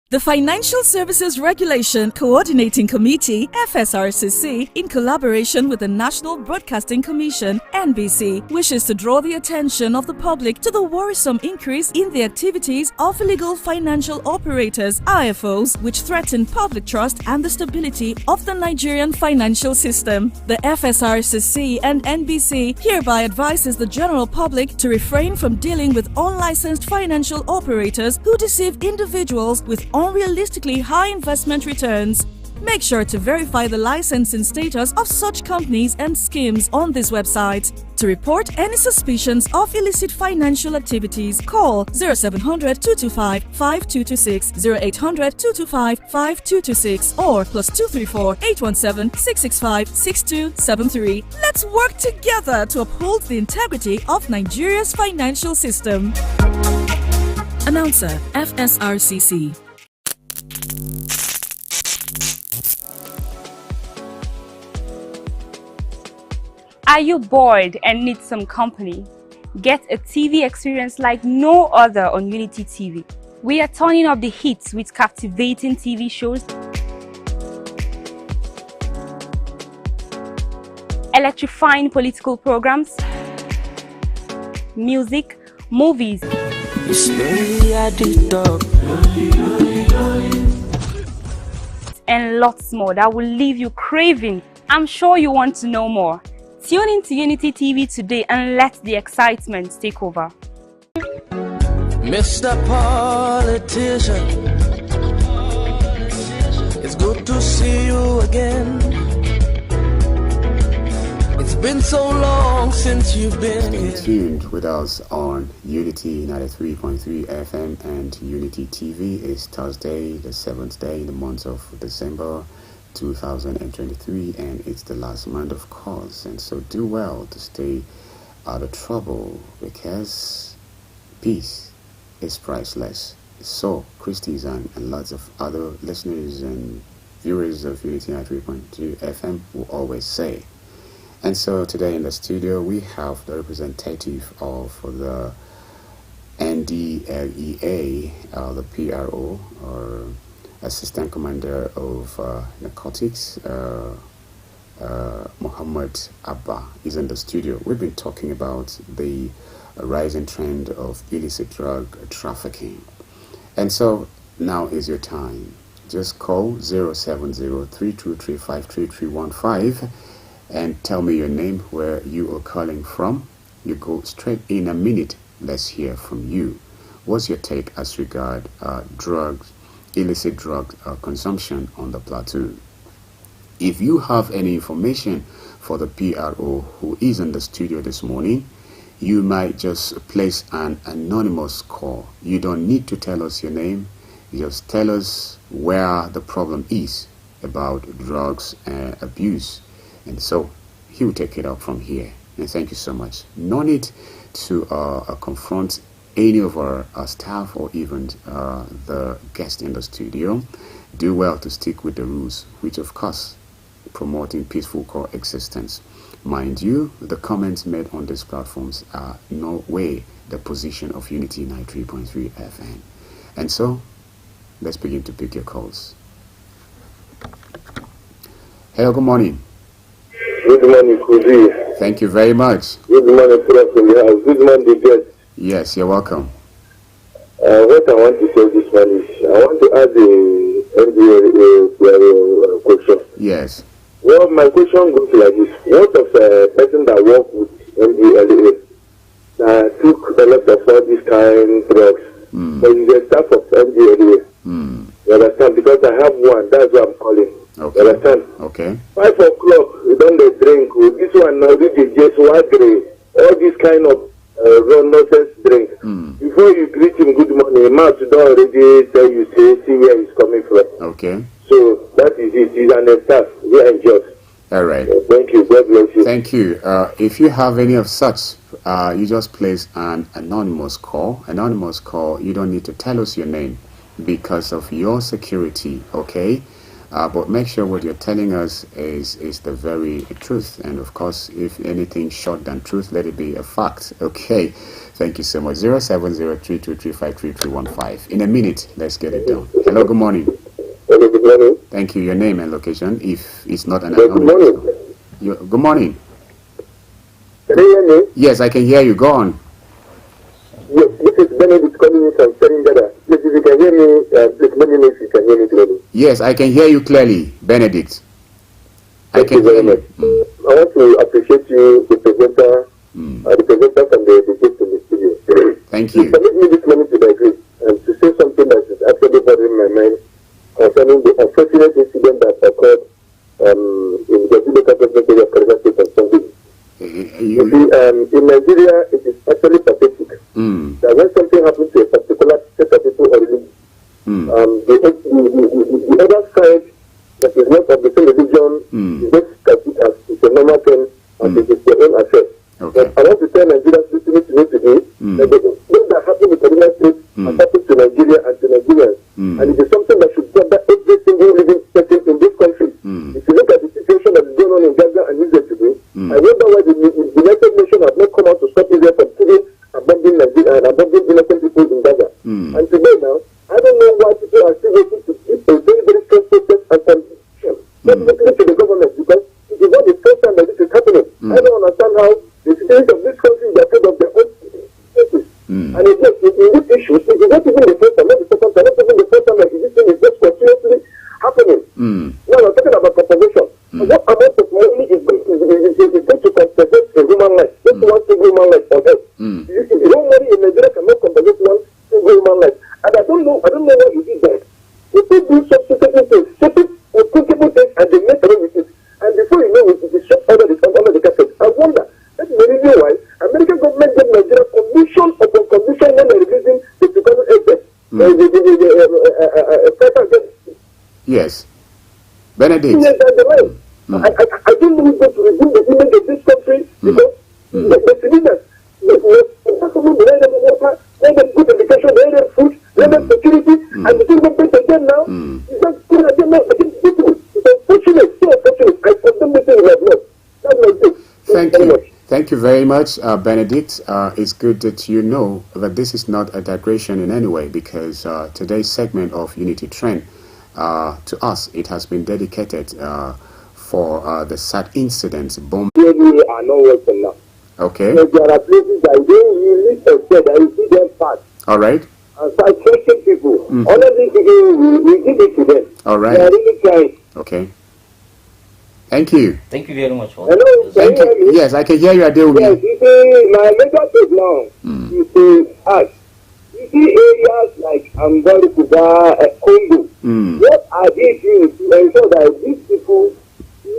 The Financial Services Regulation Coordinating Committee, FSRCC, in collaboration with the National Broadcasting Commission, NBC, wishes to draw the attention of the public to the worrisome increase in the activities of illegal financial operators, IFOs, which threaten public trust and the stability of the Nigerian financial system. The FSRCC and NBC hereby advises the general public to refrain from dealing with unlicensed financial operators who deceive individuals with unrealistically high investment returns. Make sure to verify the licensing status of such companies and schemes on this website. To report any suspicions of illicit financial activities, call 0700 225 5226, 0800 225 5226, or +234 817 665 6273. Let's work together to uphold the integrity of Nigeria's financial system. Announcer, FSRCC. Are you bored and need some company? Get a TV experience like no other on Unity TV. We are turning up the hits with captivating TV shows, electrifying political programs, music, movies, and lots more that will leave you craving. I'm sure you want to know more. Tune in to Unity TV today and let the excitement take over. Mr. Politician, it's good to see you again. It's been been so long since you've been Stay here. tuned with us on Unity 93.3 FM and Unity TV. It's Thursday, the 7th day in the month of December 2023, and it's the last month, of course. And so do well to stay out of trouble, because peace is priceless. So Christies and lots of other listeners and viewers of Unity 93.2 FM will always say. And so today in the studio we have the representative of the NDLEA, the PRO, or Assistant Commander of Narcotics, Muhammad Abba, is in the studio. We've been talking about the rising trend of illicit drug trafficking. And so now is your time. Just call 070-3235-3315 and tell me your name, where you are calling from. You go straight in a minute. Let's hear from you. What's your take as regard drugs, illicit drug consumption on the plateau? If you have any information for the PRO who is in the studio this morning, you might just place an anonymous call. You don't need to tell us your name. Just tell us where the problem is about drugs abuse. And so he will take it up from here. And thank you so much. No need to confront any of our staff or even the guest in the studio. Do well to stick with the rules, which of course promoting peaceful coexistence. Mind you, the comments made on these platforms are no way the position of Unity 93.3 FM. And so let's begin to pick your calls. Hello, good morning. Good morning, Kuzi. Thank you very much. Good morning, Professor. Good morning, guest. Yes, you're welcome. What I want to say this one is, I want to add a question. Yes. Well, my question goes like this. What of a person that work with MDLA that took a lot of all these kind of drugs, but is a staff of MDLA? You understand? Because I have one, that's what I'm calling. Okay. You understand? Okay. 5 o'clock, we don't get drink. This one now, this is just watery. All this kind of nonsense drink. Before you greet him good morning, Masu don't already tell you, see where he's coming from. Okay. So that is it. He's an staff. We enjoy. All right. Thank you. God bless you. Thank you. If you have any of such, you just place an anonymous call. Anonymous call, you don't need to tell us your name because of your security, okay? But make sure what you're telling us is the very truth. And of course, if anything short than truth, let it be a fact. Okay. Thank you so much. 070-3235-3315. In a minute, let's get it done. Hello, good morning. Hello, good morning. Thank you. Your name and location, if it's not an Good morning. Good morning. Can you hear me? Yes, I can hear you. Go on. Yes, this is Benedict calling you from Seringada. Please, if you can hear me, please let me know if you can hear me clearly. Yes, I can hear you clearly, Benedict. Thank you very much. I want to appreciate you, the presenter from the guest in the studio. Thank you. Permit me this moment to digress and to say something that is actually bothering my mind concerning the unfortunate incident that occurred in the government area of Kayatarwa State and Sunday. You see, in Nigeria, it is actually pathetic that when something happens to a particular set of people or religion, the other side that is not of the same religion is just as it as it's a normal thing and it is their own affair. Okay. But I want to tell Nigerians listening to me today that the thing that happened in Kaduna State has happened to Nigeria and to Nigerians. And it is something that should bother every single living person in this country. If you look at the situation that is going on in Gaza and Israel today, I wonder why the United Nations have not come out to stop Israel from killing and bombing Nigeria and bombing innocent people in Gaza. And today now, I don't know why people are still waiting to keep a very, very strong protest and condition. Not listening to the government, because it is not the first time that this is happening. I don't understand how the citizens of this country are afraid of their own places. And again, in this issue, it is not even the first time, not the second time, not even the first time that this thing is just continuously happening. Now I'm talking about compensation. What amount of money is going to compensate a human life? Just one single human life on earth. You see, no money in Nigeria cannot compensate one single human life. And I don't know why you did that. People do such stupid things, stupid, unthinkable things, and they make away with it. And before you know it, it is just under the carpet. I want Yes. Benedict. Yes, that's the way. I don't know who's going to resume the image of this country because the civilians, let them water, let them good education, let them food, let them security, and the thing that they again now is not good again now against people. It's unfortunate, so unfortunate. I condemn the thing like that. That's my thing. Thank you. Thank you very much, Benedict. It's good that you know that this is not a digression in any way, because today's segment of Unity Trend, to us, it has been dedicated for the sad incidents. Bomb. Are not working now. Okay. So there are places that don't really expect that you see them pass. All right. And start tracing people. Honestly, we give it to them. All right. They are really trying. Okay. Thank you. Thank you very much for Hello, Thank you. Yes, I can hear you, Adeomi. Yes, you see, my major thing now, you see, us. You see areas like Angari Kuba, Congo. What are they doing to ensure that these people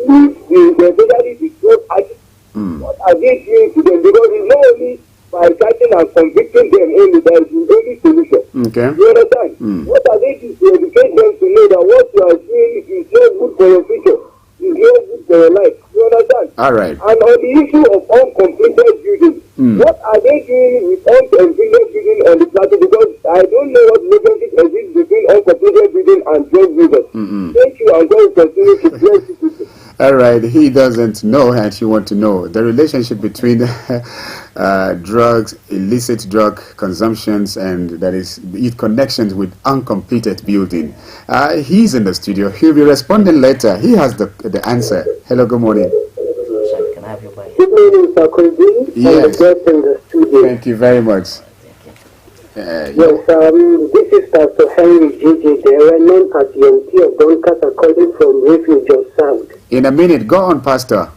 live in the especially the drug addicts? What are they doing to them? Because it's not only by catching and convicting them only that is the only solution. Okay. You understand? What are they doing to educate them to know that what you are doing is not good for your future? Is not good for your life. You understand? All right. And on the issue of uncompleted buildings, what are they doing with uncompleted building on the plateau? Because I don't know what relationship exists between uncompleted building and drug users. Thank you, and God will continue to bless you. All right, he doesn't know and she wants to know the relationship between drugs, illicit drug consumptions, and that is its connections with uncompleted building. He's in the studio. He'll be responding later. He has the answer. Hello, good morning. Can I have your bike? Good morning, Sir Kogi. Yes. In the studio. Thank you very much. Yes, this is Pastor Henry J.J. There, known as the MP of Doncaster, calling from Refuge of Sound. In a minute, go on, Pastor.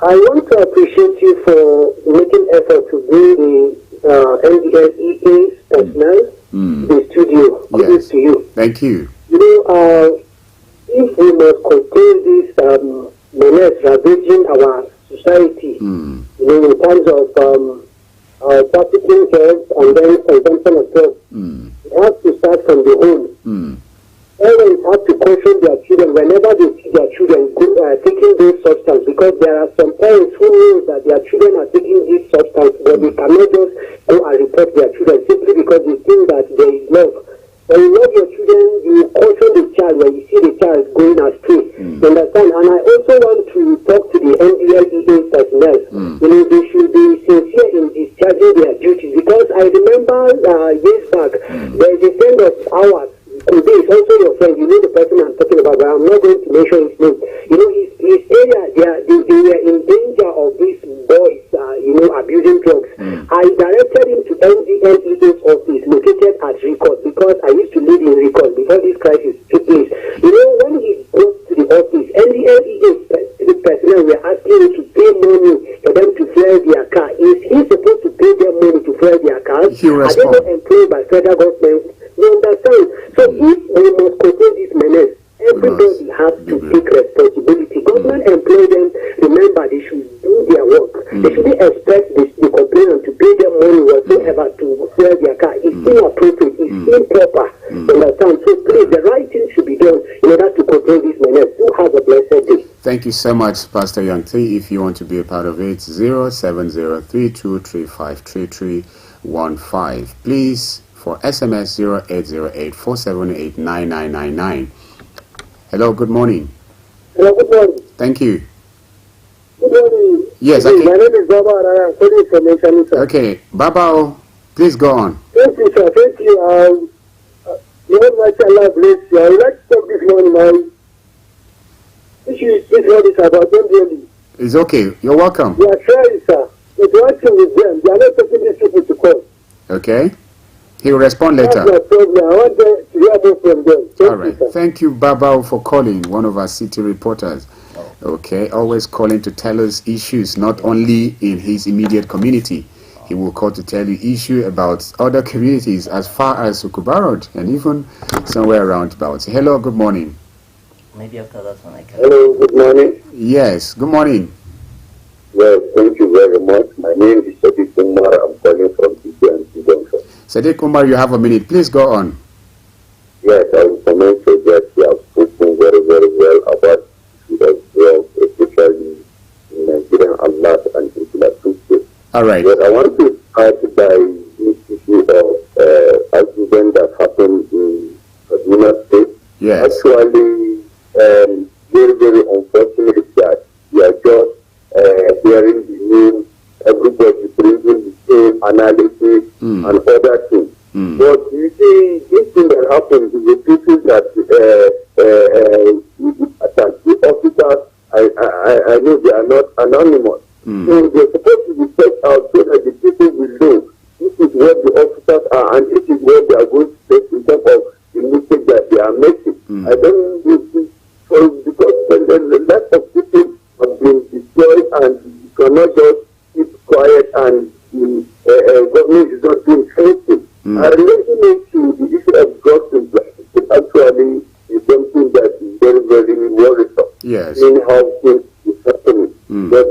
I want to appreciate you for making effort to bring the NDLEA personnel to the studio. Yes. To you. Thank you. You know, if we must contain this menace ravaging our society, you know, in terms of trafficking drugs and then consumption of drugs, it has to start from the home. Parents have to caution their children whenever they see their children taking those substances, because there are some parents who know that their children are taking these substances, but they cannot just go and report their children simply because they think that there is love. When you love your children, you caution the child when you see the child going astray. You understand? And I also want to talk to the NDLEA personnel. You know, they should be sincere in discharging their duties, because I remember years back, there is a friend of ours. Today is also your friend. You know the person I'm talking about, but I'm not going to mention his name. You know, his area, they were in danger of these boys, you know, abusing drugs. I directed him to NDLEA's office located at Record, because I used to live in Record before this crisis took place. You know, when he goes to the office, NDLEA's personnel were asking him to pay money for them to fuel their car. Is he supposed to pay them money to fuel their cars? Are they not employed by federal government? You understand? So if we must contain this menace, everybody has to take responsibility. Government employ them. Remember, they should do their work. They shouldn't expect the complainant to pay them money whatsoever to fuel their car. It's inappropriate. It's improper. You understand? So please, the right thing should be done in order to contain this menace. Do have a blessed day. Thank you so much, Pastor Yangti. If you want to be a part of it, 07032353315. Please, for SMS 0808-478-9999. Hello, good morning. Hello, good morning. Thank you. Good morning. Yes, my name is Baba and I am calling from Nation. Okay, Baba, please go on. Thank you, sir. Thank you. Lord, my Allah bless you. I would like to talk this morning. My issue is this one is about them really. It's okay. You're welcome. We are trying, sir. But working with them. They are not taking these people to court. Okay. He will respond later. That's my problem. I want them to hear more from them. All right. Thank you, Baba, for calling, one of our city reporters. Okay. Always calling to tell us issues, not only in his immediate community. He will call to tell you issue about other communities as far as Sukubarod and even somewhere around about. Hello, good morning. Maybe after that one I can. Hello, good morning. Yes, good morning. Yes, thank you very much. My name is Sadiq Umar. I'm calling from Duniyar Wasanni. Sadiq Umar, you have a minute. Please go on. yes, I will comment to that you have spoken very, very well about it as well, especially in Nigerian Allah and in Plateau. All right. But I want to start by this issue of accident that happened in Kaduna State. Yes. Actually, very, very unfortunate that we are just hearing the news, everybody bringing the same analysis and other things. But you see, this thing that happens is the people that attack the officers. I know they are not anonymous. So they're supposed to be set out so that the people will know this is what the officers are and this is what they are going to take in terms of the mistake that they are making. I don't because the lot of people have been destroyed and you cannot just keep quiet and the government is not doing anything. Relating it to the issue of drugs in Plateau actually is something that is very, very worrisome. Yes. In how things is happening. But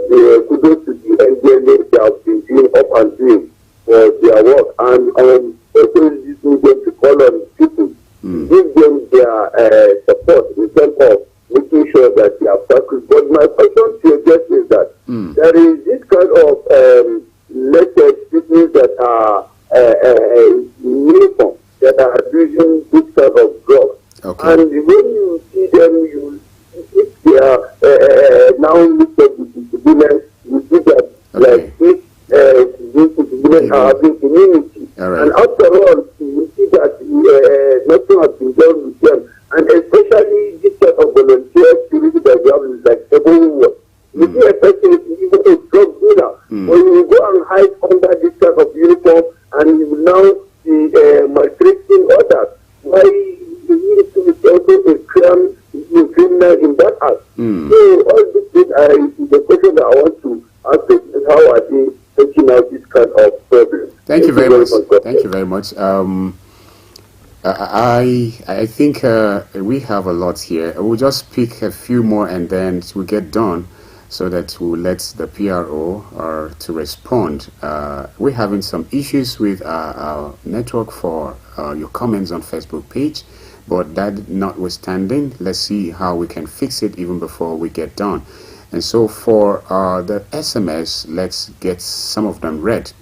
kudos to the NDLA, they have been doing up and doing for their work. And also this is going to call on people, give them their support in terms of making sure that they are practiced. But my question to you just is that there is this kind of latest people that are uniform, that are using this kind of drugs. Okay. And when you see them, if they are now listed with women, you see that like these women are having immunity. Right. And after all, you see that nothing has been done with them. And especially this type of volunteer security that we have is like everyone. You see, especially even a drug dealer, when you go and hide under this type of uniform and you now be maltreating others, why you is also a criminal in that act. So all these things, the question that I want to ask is how are they taking out this kind of problem? Thank you very much. Thank you very much. I think we have a lot here. We'll just pick a few more and then we'll get done so that we'll let the PRO to respond. We're having some issues with our network for your comments on Facebook page, but that notwithstanding, let's see how we can fix it even before we get done. And so for the SMS, let's get some of them read.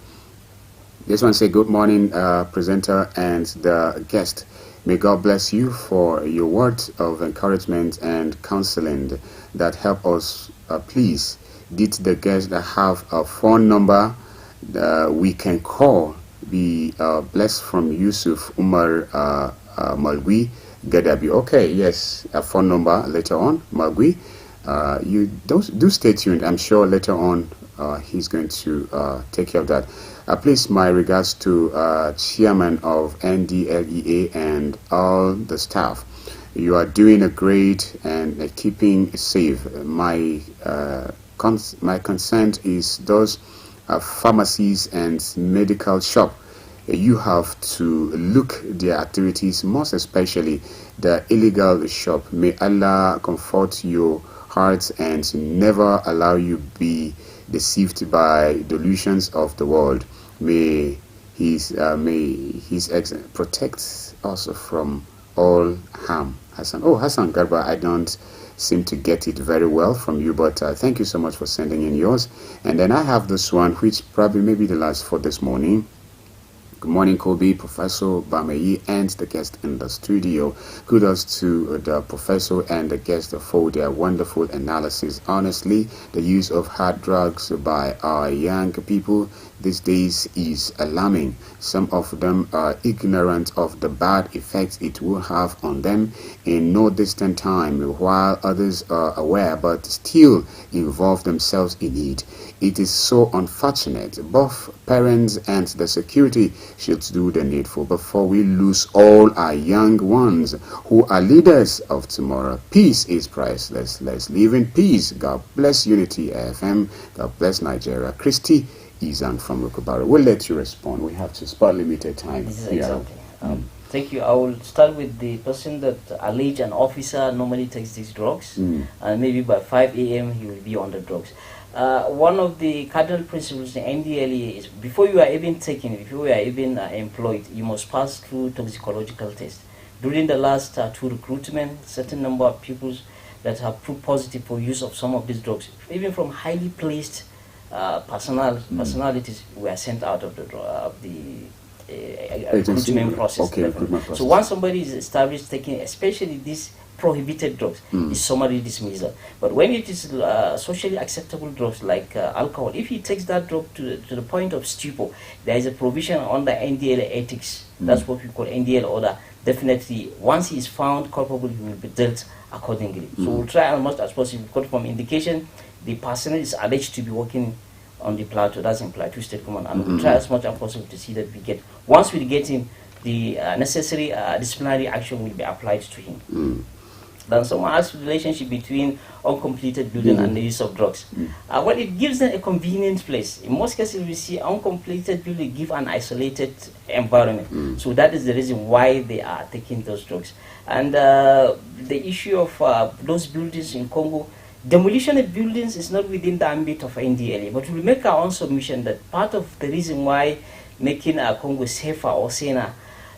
This one say, good morning, presenter and the guest. May God bless you for your words of encouragement and counseling that help us. Please, did the guest have a phone number we can call? Be blessed from Yusuf Umar Malgui Gadabi. Okay, yes, a phone number later on, Malgui. You do stay tuned. I'm sure later on he's going to take care of that. Please, my regards to Chairman of NDLEA and all the staff. You are doing a great and keeping safe. My concern is those pharmacies and medical shop. You have to look their activities, most especially the illegal shop. May Allah comfort your hearts and never allow you be deceived by delusions of the world. May his protect us from all harm. Hassan Garba, I don't seem to get it very well from you, but thank you so much for sending in yours. And then I have this one, which probably may be the last for this morning. Good morning, Kobe, Professor Bameyi, and the guest in the studio. Kudos to the professor and the guest for their wonderful analysis. Honestly, the use of hard drugs by our young people these days is alarming. Some of them are ignorant of the bad effects it will have on them in no distant time, while others are aware but still involve themselves in it. It is so unfortunate. Both parents and the security should do the needful before we lose all our young ones who are leaders of tomorrow. Peace is priceless. Let's live in peace. God bless Unity FM. God bless Nigeria. Christy Izan from Rukubara. We'll let you respond. We have to spare limited time. Exactly. Thank you. I will start with the person that alleged an officer normally takes these drugs, and maybe by 5 a.m. he will be on the drugs. One of the cardinal principles in NDLEA is before you are even taken, before you are even employed, you must pass through toxicological tests During the last 2 recruitment, certain number of people that have proved positive for use of some of these drugs, even from highly placed personalities, were sent out of the recruitment process. Okay, recruitment process. So once somebody is established taking, especially these prohibited drugs, is summary dismissal. But when it is socially acceptable drugs like alcohol, if he takes that drug to the point of stupor, there is a provision on the NDL ethics. That's what we call NDL order. Definitely, once he is found culpable, he will be dealt accordingly. So we'll try as much as possible, because from indication, the person is alleged to be working on the Plateau, that's in Plateau State Command, and we'll try as much as possible to see that we get, once we get him, the necessary disciplinary action will be applied to him. Then someone asks the relationship between uncompleted building and the use of drugs. Well, it gives them a convenient place. In most cases, we see uncompleted building give an isolated environment. So that is the reason why they are taking those drugs. And the issue of those buildings in Congo, demolition of buildings is not within the ambit of NDLA, but we make our own submission that part of the reason why making Congo safer or saner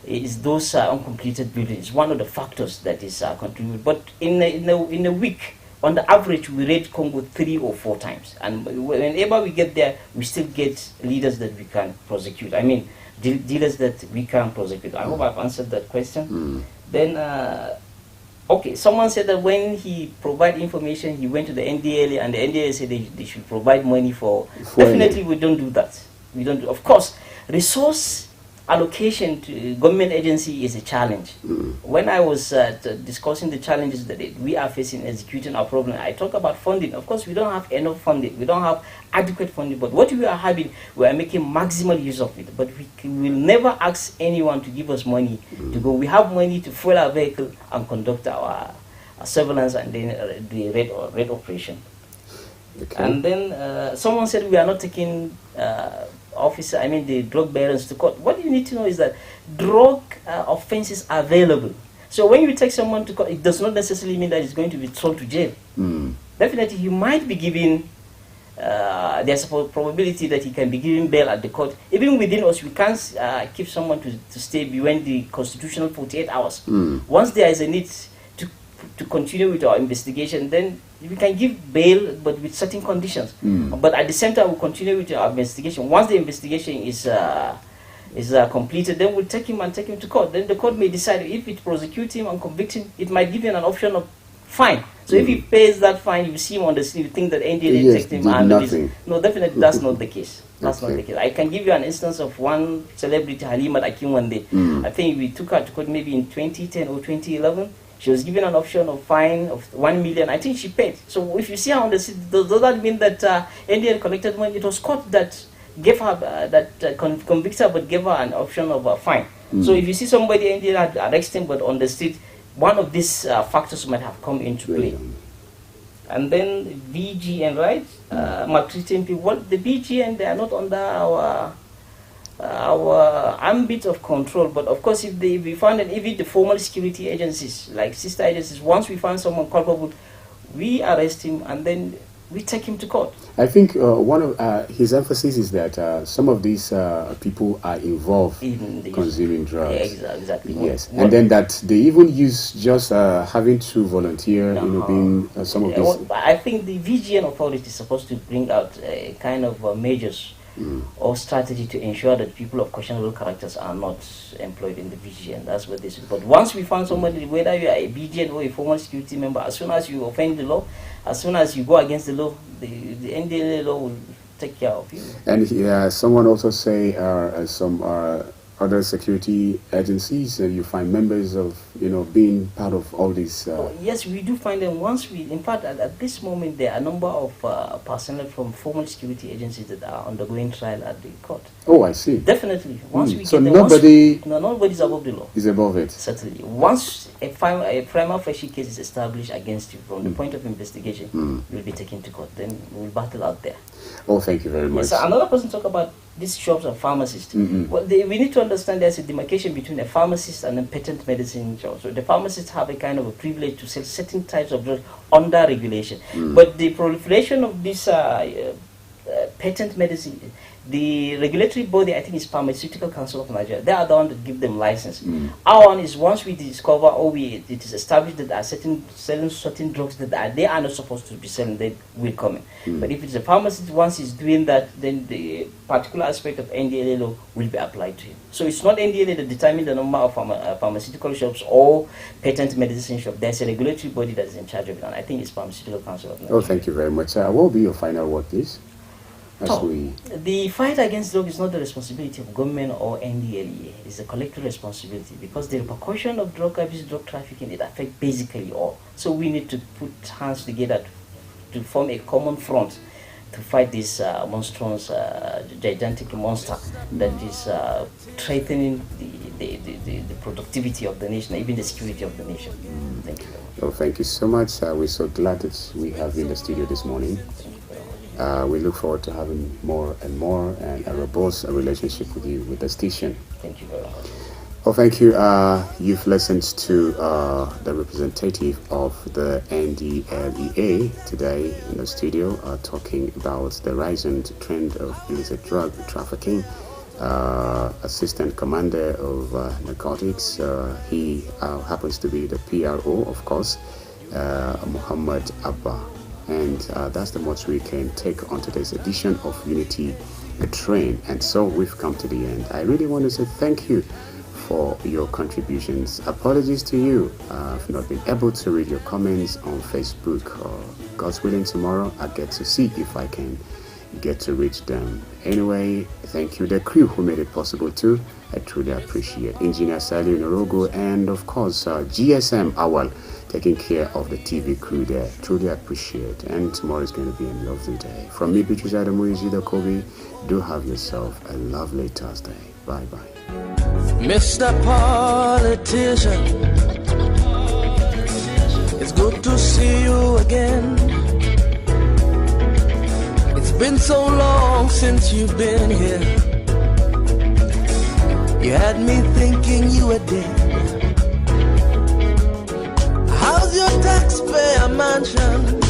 is those uncompleted buildings. One of the factors that is contributing. But in a week, on the average, we raid Congo 3 or 4 times. And whenever we get there, we still get leaders that we can prosecute. I mean, dealers that we can prosecute. I hope I've answered that question. Then, okay, someone said that when he provided information, he went to the NDLA, and the NDLA said they should provide money for definitely, we don't do that. We don't do, of course, resource allocation to government agency is a challenge. When I was discussing the challenges that we are facing executing our problem, I talk about funding. Of course, we don't have enough funding. We don't have adequate funding. But what we are having, we are making maximal use of it. But we will never ask anyone to give us money to go. We have money to fuel our vehicle and conduct our surveillance and then the raid operation. Okay. And then someone said we are not taking the drug bearers to court. What you need to know is that drug offenses are available. So when you take someone to court, it does not necessarily mean that it's going to be thrown to jail. Definitely, he might be given, there's a probability that he can be given bail at the court. Even within us, we can't keep someone to stay beyond the constitutional 48 hours. Once there is a need to continue with our investigation, then we can give bail, but with certain conditions. But at the same time, we'll continue with our investigation. Once the investigation is completed, then we'll take him to court. Then the court may decide if it prosecutes him and convict him. It might give him an option of fine. So if he pays that fine, you see him on the scene, you think that NDA takes him under this. No, definitely that's not the case. That's not the case. I can give you an instance of one celebrity, Himma Dai Mata. I think we took her to court maybe in 2010 or 2011. She was given an option of fine of 1 million. I think she paid. So if you see her on the scene, does that mean that NDA collected money? It was court that gave her convicted her, but gave her an option of a fine. So if you see somebody NDA had arrested him, but on the street, one of these factors might have come into play. And then VGN, right? Maltreating people. Well, the VGN, they are not under our ambit of control, but of course, if we find that even the formal security agencies, like sister agencies, once we find someone culpable, we arrest him and then we take him to court. I think one of his emphasis is that some of these people are involved in consuming drugs. Yeah, exactly. Yes, and then that they even use just having to volunteer, being some of these. I think the VGN authority is supposed to bring out a kind of measures or strategy to ensure that people of questionable characters are not employed in the VGN. That's what this is. But once we find somebody, whether you are a VGN or a formal security member, as soon as you offend the law, as soon as you go against the law, the NDLA law will take care of you. And someone also say some other security agencies, you find members of, being part of all these. Yes, we do find them. In fact, at this moment, there are a number of personnel from formal security agencies that are undergoing trial at the court. Oh, I see. Definitely. Once we so get them, nobody's above the law. Is above it. Certainly. Once a prima facie case is established against you from the point of investigation, you'll be taken to court. Then we'll battle out there. Oh, thank you very much. So another person talk about these shops of pharmacists. Well, we need to understand there's a demarcation between a pharmacist and a patent medicine shop. So the pharmacists have a kind of a privilege to sell certain types of drugs under regulation. But the proliferation of these patent medicine, the regulatory body, I think, is Pharmaceutical Council of Nigeria. They are the one to give them license. Our one is once we discover or it is established that are selling certain drugs that they are not supposed to be selling, they will come in. But if it's a pharmacist, once he's doing that, then the particular aspect of NDLA law will be applied to him. So it's not NDLA that determines the number of pharmaceutical shops or patent medicine shops. There's a regulatory body that is in charge of it, and I think it's Pharmaceutical Council of Nigeria. Oh, thank you very much. What will be your final word, please? The fight against drug is not the responsibility of government or NDLEA. It's a collective responsibility because the repercussion of drug abuse, drug trafficking, it affects basically all. So we need to put hands together to form a common front to fight this monstrous, gigantic monster that is threatening the productivity of the nation, even the security of the nation. Thank you very much. Oh, thank you so much. We're so glad that we have you in the studio this morning. We look forward to having more and more and a robust relationship with you, with the station. Thank you very much. Oh, thank you. You've listened to the representative of the NDLEA today in the studio talking about the rising trend of illicit drug trafficking. Assistant Commander of Narcotics. He happens to be the PRO, of course, Muhammad Abba. And that's the much we can take on today's edition of Unity Train. And so we've come to the end. I really want to say thank you for your contributions. Apologies to you. I've not been able to read your comments on Facebook. God's willing, tomorrow I'll get to see if I can get to reach them. Anyway, thank you, the crew who made it possible too. I truly appreciate Engineer Sally Norogo and of course GSM Awal taking care of the TV crew there. Truly appreciate. And tomorrow is going to be a lovely day. From me, Beatrice Adamu Izida Kobe, do have yourself a lovely Thursday. Bye bye. Mr. Politician, it's good to see you again. It's been so long since you've been here. You had me thinking you were dead. How's your taxpayer mansion?